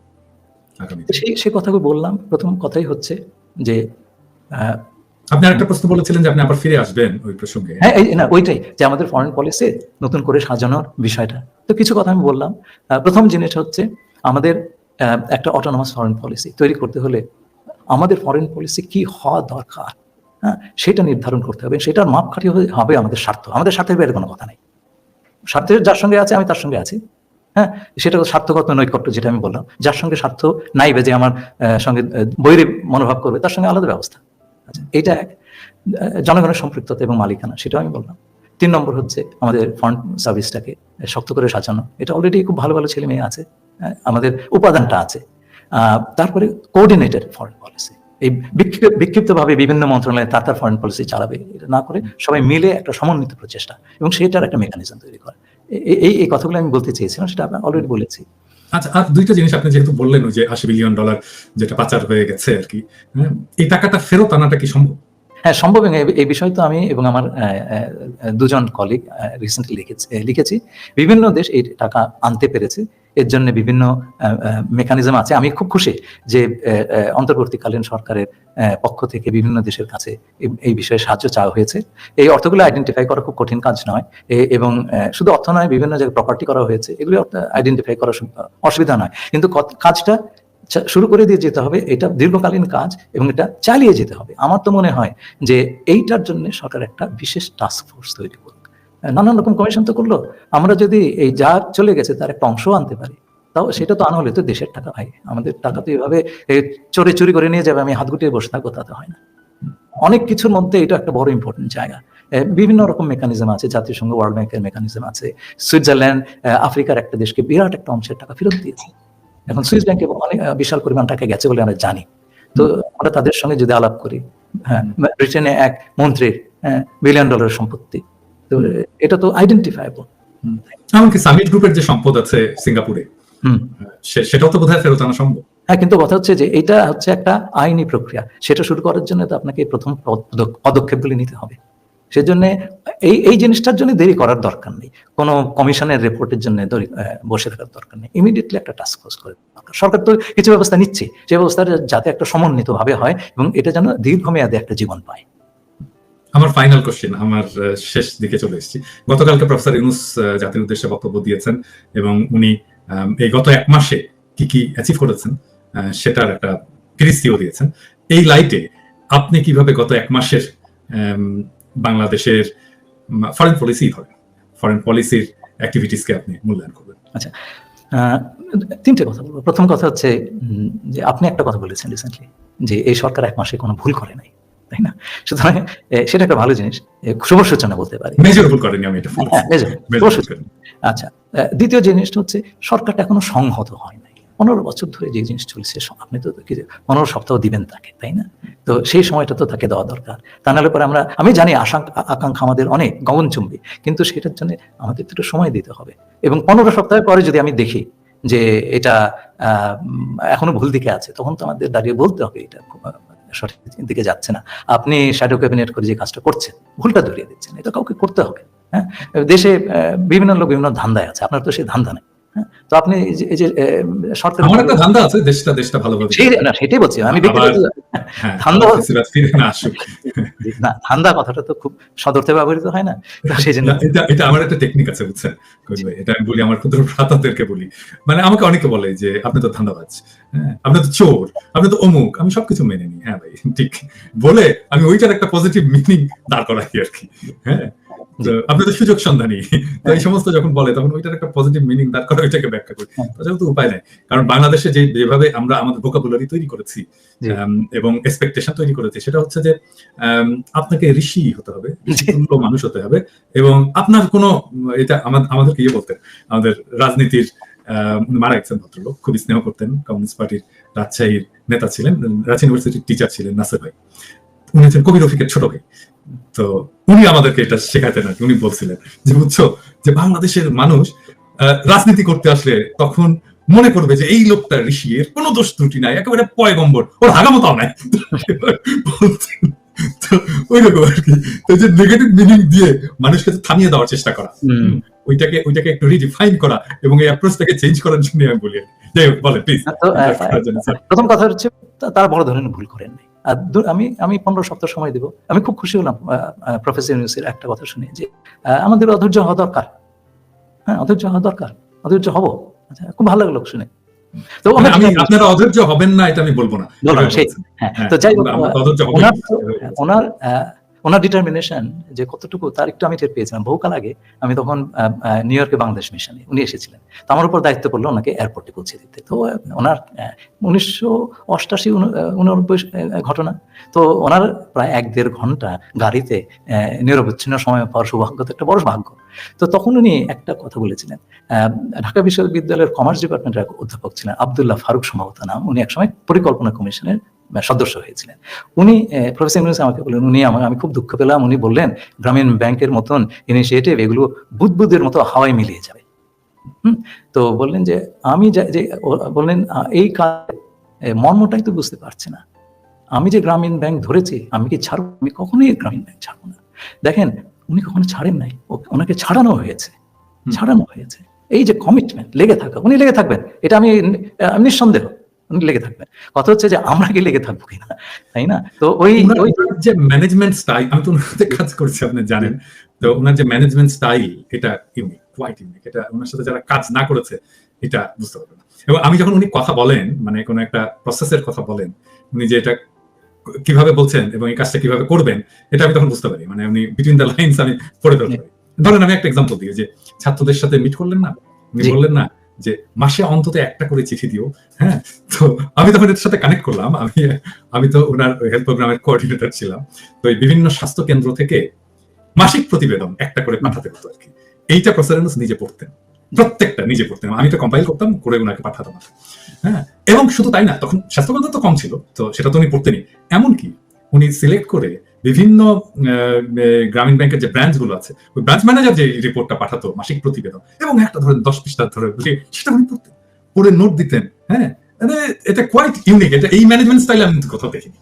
আগামীতে? সেই কথাগুলো বললাম। প্রথম কথাই হচ্ছে যে আপনি আরেকটা প্রশ্ন বলেছিলেন যে আপনি আবার ফিরে আসবেন ওই প্রসঙ্গে। হ্যাঁ, না ওইটাই, যে আমাদের ফরেন পলিসি নতুন করে সাজানোর বিষয়টা। তো কিছু কথা আমি বললাম। প্রথম জিনিস হচ্ছে আমাদের একটা অটোনমাস ফরেন পলিসি তৈরি করতে হলে আমাদের ফরেন পলিসি কি হওয়া দরকার, হ্যাঁ, সেটা নির্ধারণ করতে হবে। সেটার মাপকাঠি হবে আমাদের স্বার্থ। আমাদের স্বার্থের বাইরে কোনো কথা নাই। স্বার্থের যার সঙ্গে আছে আমি তার সঙ্গে আছি, হ্যাঁ, সেটা স্বার্থগত নৈকট্য, যেটা আমি বললাম। যার সঙ্গে স্বার্থ নাই বা যে আমার সঙ্গে বৈরী মনোভাব করবে, তার সঙ্গে আলাদা ব্যবস্থা। আচ্ছা, এটা এক। জনগণের সম্পৃক্ততা এবং মালিকানা, সেটাও আমি বললাম। 3 নম্বর হচ্ছে আমাদের ফরেন সার্ভিসটাকে শক্ত করে সাজানো। এটা অলরেডি খুব ভালো ভালো ছেলে মেয়ে আছে, আমাদের উপাদানটা আছে। তারপরে কোঅর্ডিনেটেড ফরেন পলিসি, এই বিক্ষিপ্তভাবে বিভিন্ন মন্ত্রণালয়ে তার ফরেন পলিসি চালাবে, এটা না করে সবাই মিলে একটা সমন্বিত প্রচেষ্টা এবং সেটার একটা মেকানিজম তৈরি করা। এই কথাগুলো আমি বলতে চেয়েছিলাম, সেটা আমি অলরেডি বলেছি। আচ্ছা, আর দুইটা জিনিস আপনি যেহেতু বললেন, ওই যে 80 বিলিয়ন ডলার যেটা পাচার হয়ে গেছে আর কি, এই টাকাটা ফেরত আনাটা কি সম্ভব? হ্যাঁ, সম্ভব। এই বিষয় তো আমি এবং আমার 2জন কলিগ রিসেন্টলি লিখেছি। বিভিন্ন দেশ এই টাকা আনতে পেরেছে, এর জন্য বিভিন্ন মেকানিজম আছে। আমি খুব খুশি যে অন্তর্বর্তীকালীন সরকারের পক্ষ থেকে বিভিন্ন দেশের কাছে এই বিষয়ে সাহায্য চাওয়া হয়েছে। এই অর্থগুলো আইডেন্টিফাই করা খুব কঠিন কাজ নয়, এবং শুধু অর্থ নয়, বিভিন্ন জায়গায় প্রপার্টি করা হয়েছে, এগুলো আইডেন্টিফাই করা অসুবিধা নয়। কিন্তু কাজটা শুরু করে দিয়ে যেতে হবে, এটা দীর্ঘকালীন কাজ এবং এটা চালিয়ে যেতে হবে। আমার তো মনে হয় যে এইটার জন্য সরকার একটা বিশেষ টাস্ক ফোর্স তৈরি করুক। নানান রকম কমিশন তো করলো, আমরা যদি এই যা চলে গেছে তার একটা অংশ আনতে পারি, তাও সেটা তো আনা হলে তো দেশের টাকা ভাই, আমাদের টাকা তো এভাবে চুরি করে নিয়ে যাবে, আমি হাত গুটিয়ে বসে থাকবো, তা তো হয় না। অনেক কিছুর মধ্যে এটা একটা বড় ইম্পর্টেন্ট জায়গা। বিভিন্ন রকম মেকানিজম আছে, জাতিসংঘ, ওয়ার্ল্ড ব্যাংকের মেকানিজম আছে। সুইজারল্যান্ড আফ্রিকার একটা দেশকে বিরাট একটা অংশের টাকা ফেরত দিয়েছে। এখন সুইস ব্যাংকে অনেক বিশাল পরিমাণ টাকা গেছে বলে আমরা জানি। তো আমরা তাদের সঙ্গে যদি আলাপ করি, হ্যাঁ, ব্রিটেনে এক মন্ত্রীর বিলিয়ন ডলার সম্পত্তি, তো এটা তো আইডেন্টিফাইবল। এমনকি সামিট গ্রুপের যে সম্পদ আছে সিঙ্গাপুরে, সেটাও তো বোধহয় ফেরত আনা সম্ভব। হ্যাঁ, কিন্তু কথা হচ্ছে যে এটা হচ্ছে একটা আইনি প্রক্রিয়া, সেটা শুরু করার জন্য তো আপনাকে প্রথম পদক্ষেপগুলি নিতে হবে। সেজন্য এই জিনিসটার জন্য দেরি করার দরকার নেই, কোনো কমিশনের রিপোর্টের জন্য বসে থাকার দরকার নেই। ইমিডিয়েটলি একটা টাস্ক ফোর্স করে দরকার। সরকার তো কিছু ব্যবস্থা নিচ্ছে, সেই ব্যবস্থাটা যাতে একটা সমন্বিত ভাবে হয় এবং এটা যেন দীর্ঘমেয়াদে একটা জীবন পায়। আমার ফাইনাল কোশ্চেন, আমার শেষ দিকে চলে এসেছি। গতকালকে প্রফেসর ইউনূস জাতির উদ্দেশ্যে বক্তব্য দিয়েছেন এবং উনি এই গত 1 মাসে কি অ্যাচিভ করেছেন সেটার একটা ফিরিস্তিও দিয়েছেন। এই লাইটে আপনি কিভাবে গত 1 মাসের বাংলাদেশের ফরেন পলিসি ধরেন ফরেন পলিসির অ্যাক্টিভিটিসকে আপনি মূল্যায়ন করবেন? আচ্ছা, তিনটে কথা বলবো। প্রথম কথা হচ্ছে যে আপনি একটা কথা বলেছেন রিসেন্টলি যে এই সরকার 1 মাসে কোনো ভুল করে নাই, তাই না? সুতরাং সেটা একটা ভালো জিনিস, শুভ সূচনা বলতে পারি। মেজর ভুল করেনি, আমি এটা বলছি। হ্যাঁ, মেজর মেজর শুভ ভুল সূচনা। করেনি। আচ্ছা, দ্বিতীয় জিনিসটা হচ্ছে সরকারটা এখনো সংহত হয় নাই। 15 বছর ধরে যে জিনিস চলছে, আপনি তো 15 সপ্তাহ দিবেন তাকে, তাই না? তো সেই সময়টা তো তাকে দেওয়া দরকার। তা নাহলে পরে আমি জানি আকাঙ্ক্ষা আমাদের অনেক গগনচুম্বী, কিন্তু সেটার জন্য আমাদের তো একটু সময় দিতে হবে। এবং 15 সপ্তাহের পরে যদি আমি দেখি যে এটা এখনো ভুল দিকে আছে, তখন তো আমাদের দাঁড়িয়ে বলতে হবে এটা সঠিক দিকে যাচ্ছে না। আপনি শ্যাডো ক্যাবিনেট করে যে কাজটা করছেন, ভুলটা ধরিয়ে দিচ্ছেন, এটা কাউকে করতে হবে। হ্যাঁ, দেশে বিভিন্ন লোক বিভিন্ন ধান্দায় আছে, আপনার তো সেই ধান্দা নেই। হ্যাঁ, তো আপনি এই যে সরকার, আমার একটা ধান্দা আছে দেশটা ভালোভাবে। সেটাই বলছি আমি, আবার হ্যাঁ, ধান্দা ফেসিবাদ ফিরে না আসুক। না, ধান্দা কথাটা তো খুব সদর্থে ব্যবহৃত হয় না, তো সেই জন্য না, এটা আমার একটা টেকনিক আছে, বুঝছেন কবির ভাই? এটা আমি বলি আমার ক্ষুদ্র ভ্রাতাদেরকে বলি। মানে আমাকে অনেকে বলে যে আপনি তো ধান্দাবাজ, হ্যাঁ, আপনি তো চোর, আপনি তো অমুক। আমি সবকিছু মেনে নিই, হ্যাঁ ভাই ঠিক বলে আমি ওইটার একটা পজিটিভ মিনিং দাঁড় করাই আর কি। হ্যাঁ, তো আপনি তো সুযোগ সন্ধানী, তো এই সমস্ত যখন বলে তখন ওইটার একটা পজিটিভ মিনিং দাঁড় করা, ওইটাকে ব্যাখ্যা করি। তাছাড়া তো উপায় নাই, কারণ বাংলাদেশে যেভাবে আমরা আমাদের ভোকাবুলারি তৈরি করেছি এবং এক্সপেকটেশন তৈরি করেছি, সেটা হচ্ছে যে আপনাকে ঋষি হতে হবে, ঋষিতুল্য মানুষ হতে হবে, এবং আপনার কোনো এটা আমাদেরকে বলতেন, আমাদের রাজনীতির মারা গেছেন ভদ্রলোক, খুব স্নেহ করতেন, কমিউনিস্ট পার্টির রাজশাহীর নেতা ছিলেন, রাজশাহী ইউনিভার্সিটির টিচার ছিলেন, নাসির ভাই। উনি হচ্ছেন কবি রফিকের ছোট ভাই। তো উনি আমাদেরকে এটা শেখাতেন আর কি। উনি বলছিলেন যে বুঝছো, যে বাংলাদেশের মানুষ রাজনীতি করতে আসলে তখন মনে করবে যে এই লোকটা ঋষি, এর কোনো দোষ ত্রুটি নাই, একেবারে পয়গম্বর, ওর হাগামতাও নাই। তো ওইরকম আর কি। তো যে নেগেটিভ মিনিং দিয়ে মানুষকে থামিয়ে দেওয়ার চেষ্টা করা, ওইটাকে একটু রিডিফাইন করা এবং এই অ্যাপ্রোচটাকে চেঞ্জ করার জন্য আমি বলি। যাই হোক, বলেন প্লিজ। প্রথম কথা হচ্ছে তারা বড় ধরনের ভুল করেন নাই। আর আমি 15 সপ্তাহ সময় দেব। আমি খুব খুশি হলাম প্রফেসর ইউনূসের একটা কথা শুনে যে আমাদের অধৈর্য হওয়া দরকার। হ্যাঁ, অধৈর্য হওয়া দরকার, অধৈর্য হব। আচ্ছা, খুব ভালো লাগলো শুনে। তো আমি আপনারা অধৈর্য হবেন না এটা আমি বলবো না। হ্যাঁ, তো যাই হোক, ওনার ডিটারমিনেশন যে কতটুকু, তার একটু আমি টের পেয়েছিলাম। বহুকাল আগে আমি তখন নিউ ইয়র্কে বাংলাদেশ মিশনে উনি এসেছিলেন, তো আমার উপর দায়িত্ব পড়লো ওনাকে এয়ারপোর্টে পৌঁছে দিতে। তো ওনার 1988-89 ঘটনা। তো ওনার প্রায় 1-1.5 ঘন্টা গাড়িতে নিরবচ্ছিন্ন সময় পাওয়ার সৌভাগ্য তো একটা বড় ভাগ্য। তো তখন উনি একটা কথা বলেছিলেন, ঢাকা বিশ্ববিদ্যালয়ের কমার্স ডিপার্টমেন্টের এক অধ্যাপক ছিলেন, আব্দুল্লাহ ফারুক সম্ভবত নাম, উনি একসময় পরিকল্পনা কমিশনের সদস্য হয়েছিলেন। উনি প্রফেসর ইউনূস আমাকে বললেন, আমি খুব দুঃখ পেলাম, উনি বললেন গ্রামীণ ব্যাংকের মতন ইনিশিয়েটিভ এগুলো বুদবুদের মতো হাওয়ায় মিলিয়ে যাবে। তো বললেন যে আমি বললেন এই কাজ মর্মটাই তো বুঝতে পারছি না। আমি যে গ্রামীণ ব্যাংক ধরেছি, আমি কি ছাড়বো? আমি কখনোই গ্রামীণ ব্যাংক ছাড়বো না। দেখেন, উনি কখনো ছাড়েন নাই, ওনাকে ছাড়ানো হয়েছে। এই যে কমিটমেন্ট, লেগে থাকা, উনি লেগে থাকবেন, এটা আমি নিঃসন্দেহ উনি লেগে থাকবেন। কথা হচ্ছে যে আমরা কি লেগে থাকবো কিনা, তাই না? তো ওই যে ম্যানেজমেন্ট স্টাইল, আমি তো ওনার সাথে কাজ করছি, আপনি জানেন, তো ওনার যে ম্যানেজমেন্ট স্টাইল এটা ইউনিক, কোয়াইট ইউনিক। এটা ওনার সাথে যারা কাজ না করেছে এটা বুঝতে পারবে না। এবং আমি যখন উনি কথা বলেন, মানে কোনো একটা প্রসেসের কথা বলেন, উনি যে এটা কিভাবে বলছেন এবং এই কাজটা কিভাবে করবেন, এটা আমি তখন বুঝতে পারি। মানে উনি বিটুইন দ্য লাইনস আমি পড়ে ফেলতে পারি। ধরেন আমি একটা এক্সাম্পল দিই, যে ছাত্রদের সাথে মিট করলেন না, উনি বললেন না যে মাসে অন্তত একটা করে চিঠি দিও। হ্যাঁ, তো আমি তখন এর সাথে কানেক্ট করলাম। আমি তো ওনার হেলথ প্রোগ্রামের কোঅর্ডিনেটর ছিলাম। তো এই বিভিন্ন স্বাস্থ্য কেন্দ্র থেকে মাসিক প্রতিবেদন একটা করে পাঠাতে হতো আর কি। এইটা প্রফেসর ইউনূস নিজে পড়তেন, প্রত্যেকটা নিজে পড়তেন, আমি এটা কম্পাইল করতাম, করে ওনাকে পাঠাতাম। হ্যাঁ, এবং শুধু তাই না, তখন স্বাস্থ্যকেন্দ্র তো কম ছিল, তো সেটা তো উনি পড়তেনই। এমনকি উনি সিলেক্ট করে বিভিন্ন গ্রামীণ ব্যাংকের যে ব্রাঞ্চ গুলো আছে, ওই ব্রাঞ্চ ম্যানেজার যে রিপোর্টটা পাঠাতো মাসিক প্রতিবেদন, এবং একটা ধরেন 10 পৃষ্ঠা ধরে সেটা উনি পড়তেন, পড়ে নোট দিতেন। হ্যাঁ, এটা কোয়াইট ইউনিক। এটা এই ম্যানেজমেন্ট স্টাইল আমি কোথাও দেখিনি।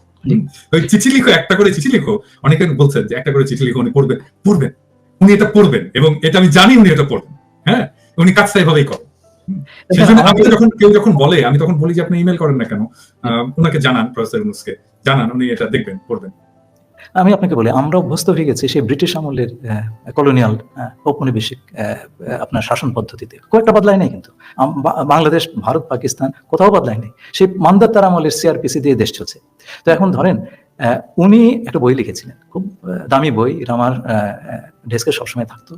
ওই চিঠি লিখো, একটা করে চিঠি লিখো, অনেকে বলছেন যে একটা করে চিঠি লিখো, উনি পড়বেন, উনি এটা পড়বেন, এবং এটা আমি জানি উনি এটা পড়বেন। হ্যাঁ, উনি কাজটা এভাবেই করেন। সেজন্য কেউ যখন বলে, আমি তখন বলি যে আপনি ইমেল করেন না কেন, ওনাকে জানান, প্রফেসর ইউনূসকে জানান, উনি এটা দেখবেন, পড়বেন। আমি আপনাকে বলি, আমরা অভ্যস্ত হয়ে গেছি সেই ব্রিটিশ আমলের কলোনিয়াল ঔপনিবেশিক আপনার শাসন পদ্ধতিতে। কয়েকটা বদলায় নাই, কিন্তু বাংলাদেশ, ভারত, পাকিস্তান কোথাও বদলায় নাই। সেই মান্দাতার আমলের সিআরপিসি দিয়ে দেশ চলছে। তো এখন ধরেন, উনি একটা বই লিখেছিলেন, খুব দামি বই, এটা আমার ডেস্কে সবসময় থাকতো।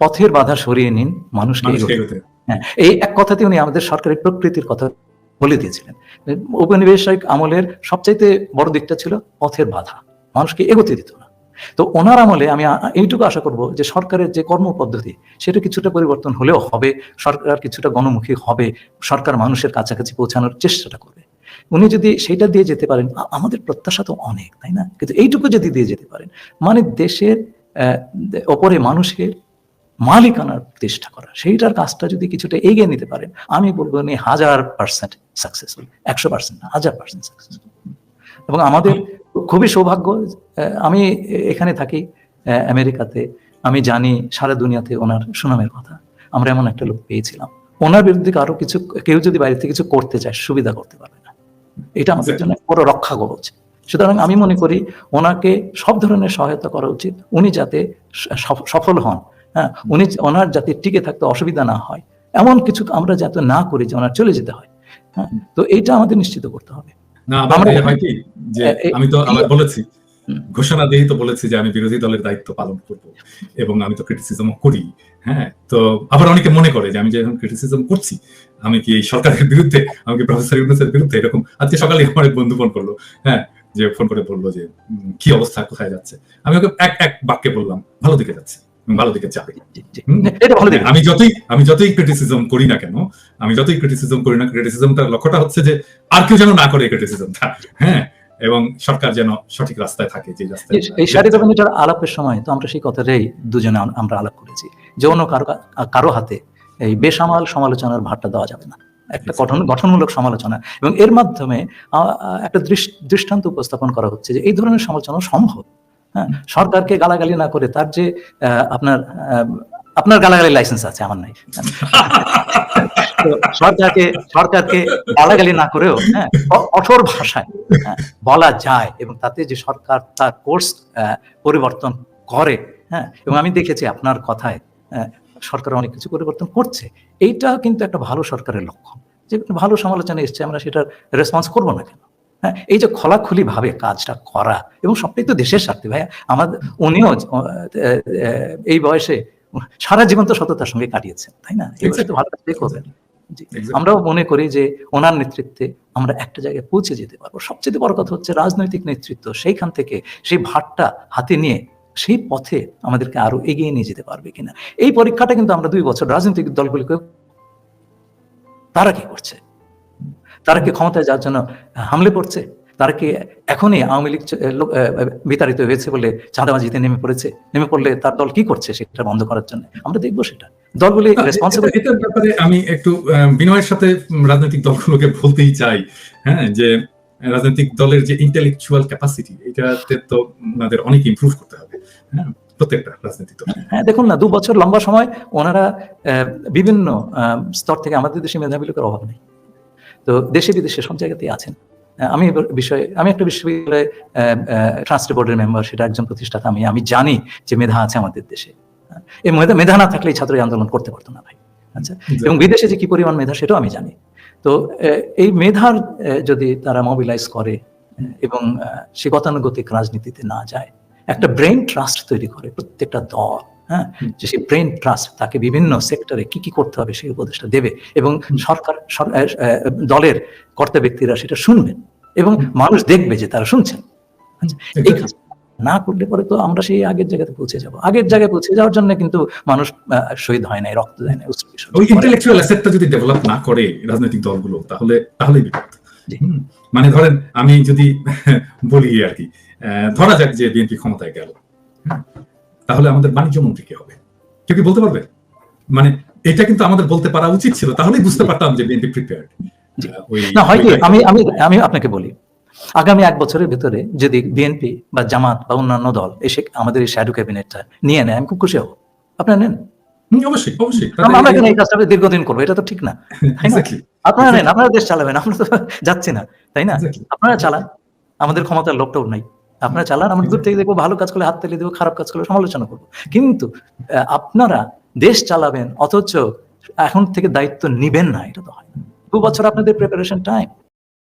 পথের বাধা সরিয়ে নিন, মানুষকে মানুষকে এগোতে। এগোতে। হ্যাঁ, এই এক কথাতে উনি আমাদের সরকারের প্রকৃতির কথা বলে দিয়েছিলেন। ঔপনিবেশিক আমলের সবচাইতে বড় দিকটা ছিল পথের বাধা, মানুষকে এগোতে দিত না। তো ওনার আমলে আমি এইটুকু আশা করব যে সরকারের যে কর্মপদ্ধতি সেটা কিছুটা পরিবর্তন হলেও হবে, সরকার কিছুটা গণমুখী হবে, সরকার মানুষের কাছাকাছি পৌঁছানোর চেষ্টাটা করবে। উনি যদি সেইটা দিয়ে যেতে পারেন, আমাদের প্রত্যাশা তো অনেক, তাই না? কিন্তু এইটুকু যদি দিয়ে যেতে পারেন, মানে দেশের ওপরে মানুষের মালিকানার প্রতিষ্ঠা করা, সেইটার কাজটা যদি কিছুটা এগিয়ে নিতে পারেন, আমি বলবো উনি 1000% সাকসেসফুল, 100% না, 1000% সাকসেসফুল। এবং আমাদের খুবই সৌভাগ্য, আমি এখানে থাকি আমেরিকাতে, আমি জানি সারা দুনিয়াতে ওনার সুনামের কথা। আমরা এমন একটা লোক পেয়েছিলাম, ওনার বিরুদ্ধে আরো কিছু কেউ যদি বাইরে থেকে কিছু করতে চায় সুবিধা করতে পারবে না, এটা আমাদের জন্য বড় রক্ষা কবচ। সুতরাং আমি মনে করি ওনাকে সব ধরনের সহায়তা করা উচিত, উনি যাতে সফল হন। হ্যাঁ, উনি ওনার যাতে টিকে থাকতে অসুবিধা না হয়, এমন কিছু আমরা যাতে না করি যে ওনার চলে যেতে হয়। হ্যাঁ, তো এইটা আমাদের নিশ্চিত করতে হবে। না, আবার হয় কি যে আমি তো আবার বলেছি, ঘোষণা দিয়েই তো বলেছি যে আমি বিরোধী দলের দায়িত্ব পালন করব, এবং আমি তো ক্রিটিসিজম করি। হ্যাঁ, তো আবার অনেকে মনে করে যে আমি যে এখন ক্রিটিসিজম করছি, আমি কি এই সরকারের বিরুদ্ধে, আমি কি প্রফেসর ইউনূসের বিরুদ্ধে। এরকম আজকে সকালে আমার এক বন্ধু ফোন করলো, হ্যাঁ, যে ফোন করে বললো যে কি অবস্থা, কোথায় যাচ্ছে। আমি ওকে এক বাক্যে বললাম, ভালো দিকে যাচ্ছে, ভালো দিকে যাবে। আমি যতই ক্রিটিসিজম করি না কেন, ক্রিটিসিজমটার লক্ষ্যটা হচ্ছে যে আর কেউ যেন না করে ক্রিটিসিজমটা। হ্যাঁ, এবং সরকার যেন সঠিক রাস্তায় থাকে, যে রাস্তায়। এই 5.5 মিনিটের আলাপের সময় তো আমরা সেই কথাটাই দুজনে আমরা আলাপ করেছি যে অন্য কারো হাতে এই বেসামাল সমালোচনার ভারটা দেওয়া যাবে না, একটা গঠনমূলক সমালোচনা, এবং এর মাধ্যমে একটা দৃষ্টান্ত উপস্থাপন করা হচ্ছে যে এই ধরনের সমালোচনা সম্ভব। হ্যাঁ, সরকারকে গালাগালি না করে, তার যে আপনার গালাগালি লাইসেন্স আছে, আমার নাই। সরকারকে গালাগালি না করেও হ্যাঁ কঠোর ভাষায় বলা যায়, এবং তাতে যে সরকার তার কোর্স পরিবর্তন করে। হ্যাঁ, এবং আমি দেখেছি আপনার কথায় সরকার অনেক কিছু পরিবর্তন করছে। এইটা কিন্তু একটা ভালো সরকারের লক্ষণ, যে ভালো সমালোচনা এসছে, আমরা সেটার রেসপন্স করবো না কেন? হ্যাঁ, এই যে খোলাখুলি ভাবে কাজটা করা, এবং সবটাই তো দেশের স্বার্থে। ভাই, আমাদের উনিও এই বয়সে সারা জীবন তো সততার সঙ্গে কাটিয়েছেন, তাই না? এই বয়সে তো ভালো কাজ করবেন। আমরাও মনে করি যে ওনার নেতৃত্বে আমরা একটা জায়গায় পৌঁছে যেতে পারবো। সবচেয়ে বড় কথা হচ্ছে রাজনৈতিক নেতৃত্ব সেইখান থেকে সেই ভারটা হাতে নিয়ে সেই পথে আমাদেরকে আরো এগিয়ে নিয়ে যেতে পারবে কিনা, এই পরীক্ষাটা কিন্তু আমরা 2 বছর রাজনৈতিক দলগুলিকে, তারা কি করছে? তারা কি ক্ষমতায় যাওয়ার জন্য হামলে পড়ছে? তারা কি এখনই আওয়ামী লীগ বিতাড়িত হয়েছে বলে চাঁদাবাজিতে নেমে পড়লে তার দল কি করছে সেটা বন্ধ করার জন্য? আমরা দেখবো সেটা। দলগুলি রেসপন্সিবল। এটার ব্যাপারে আমি একটু বিনয়ের সাথে রাজনৈতিক দলগুলোকে বলতেই চাই, হ্যাঁ, যে রাজনৈতিক দলের যে ইন্টেলেকচুয়াল ক্যাপাসিটি, এটাতে তো আমাদের অনেক ইমপ্রুভ করতে হবে। হ্যাঁ, প্রত্যেকটা রাজনৈতিক দল। হ্যাঁ, দেখুন না, 2 বছর লম্বা সময় ওনারা বিভিন্ন স্তর থেকে, আমাদের দেশে মেধাবী লোকের অভাব নেই, তো দেশে বিদেশে সব জায়গাতেই আছেন। আমি একটা বিশ্ববিদ্যালয়ে ট্রাস্টি বোর্ডের মেম্বার, সেটা একজন প্রতিষ্ঠাতা। আমি জানি যে মেধা আছে আমাদের দেশে। এই মেধা না থাকলে ছাত্র আন্দোলন করতে পারতো না, ভাই। আচ্ছা, এবং বিদেশে যে কি পরিমাণ মেধা সেটাও আমি জানি। তো এই মেধার যদি তারা মোবিলাইজ করে এবং সে গতানুগতিক রাজনীতিতে না যায়, একটা ব্রেইন ট্রাস্ট তৈরি করে প্রত্যেকটা দল, হ্যাঁ, যে সেই ব্রেইন ট্রাস্ট তাকে বিভিন্ন সেক্টরে কি করতে হবে সেই উপদেশটা দেবে, এবং সরকার দলের কর্তা ব্যক্তিরা সেটা শুনবেন, এবং মানুষ দেখবে যে তারা শুনছেন। এই কাজ না করলে পরে তো আমরা সেই আগের জায়গায় পৌঁছে যাওয়ার জন্য কিন্তু মানুষ শহীদ হয় নাই, রক্ত দেয় নাই, ওই ইন্টেলেকচুয়াল অ্যাসেটটা যদি ডেভেলপ না করে রাজনৈতিক দলগুলো, তাহলেই বিপদ। মানে ধরেন আমি যদি বলি আর কি, ধরা যাক যে বিএনপি ক্ষমতায় গেল, তাহলে আমাদের বাণিজ্য মন্ত্রী কে হবে? কেউ কি বলতে পারবে? মানে এটা কিন্তু আমাদের বলতে পারা উচিত ছিল, তাহলেই বুঝতে পারতাম যে বিএনপি প্রিপেয়ার্ড। না, হয় কি, আমি আপনাকে বলি, আগামী 1 বছরের ভিতরে যদি বিএনপি বা জামাত বা অন্যান্য দল এসে আমাদের এই শ্যাডো ক্যাবিনেটটা নিয়ে নেয়, আমি খুব খুশি হব। আপনারা নেন? অবশ্যই। আমরা কেন এই কাজটা দীর্ঘদিন করবো? এটা তো ঠিক না। আপনারা নেন, আপনারা দেশ চালাবেন, আমরা তো যাচ্ছি না, তাই না? আপনারা চালান, আমাদের ক্ষমতার লোকটাও নাই। আপনারা চালান, আমরা দূর থেকে দেখবো, ভালো কাজ করলে হাত তালি দেবো, খারাপ কাজ করলে সমালোচনা করবো। কিন্তু আপনারা দেশ চালাবেন অথচ এখন থেকে দায়িত্ব নিবেন না, এটা তো হয় না। 2 বছর আপনাদের প্রিপারেশন টাইম।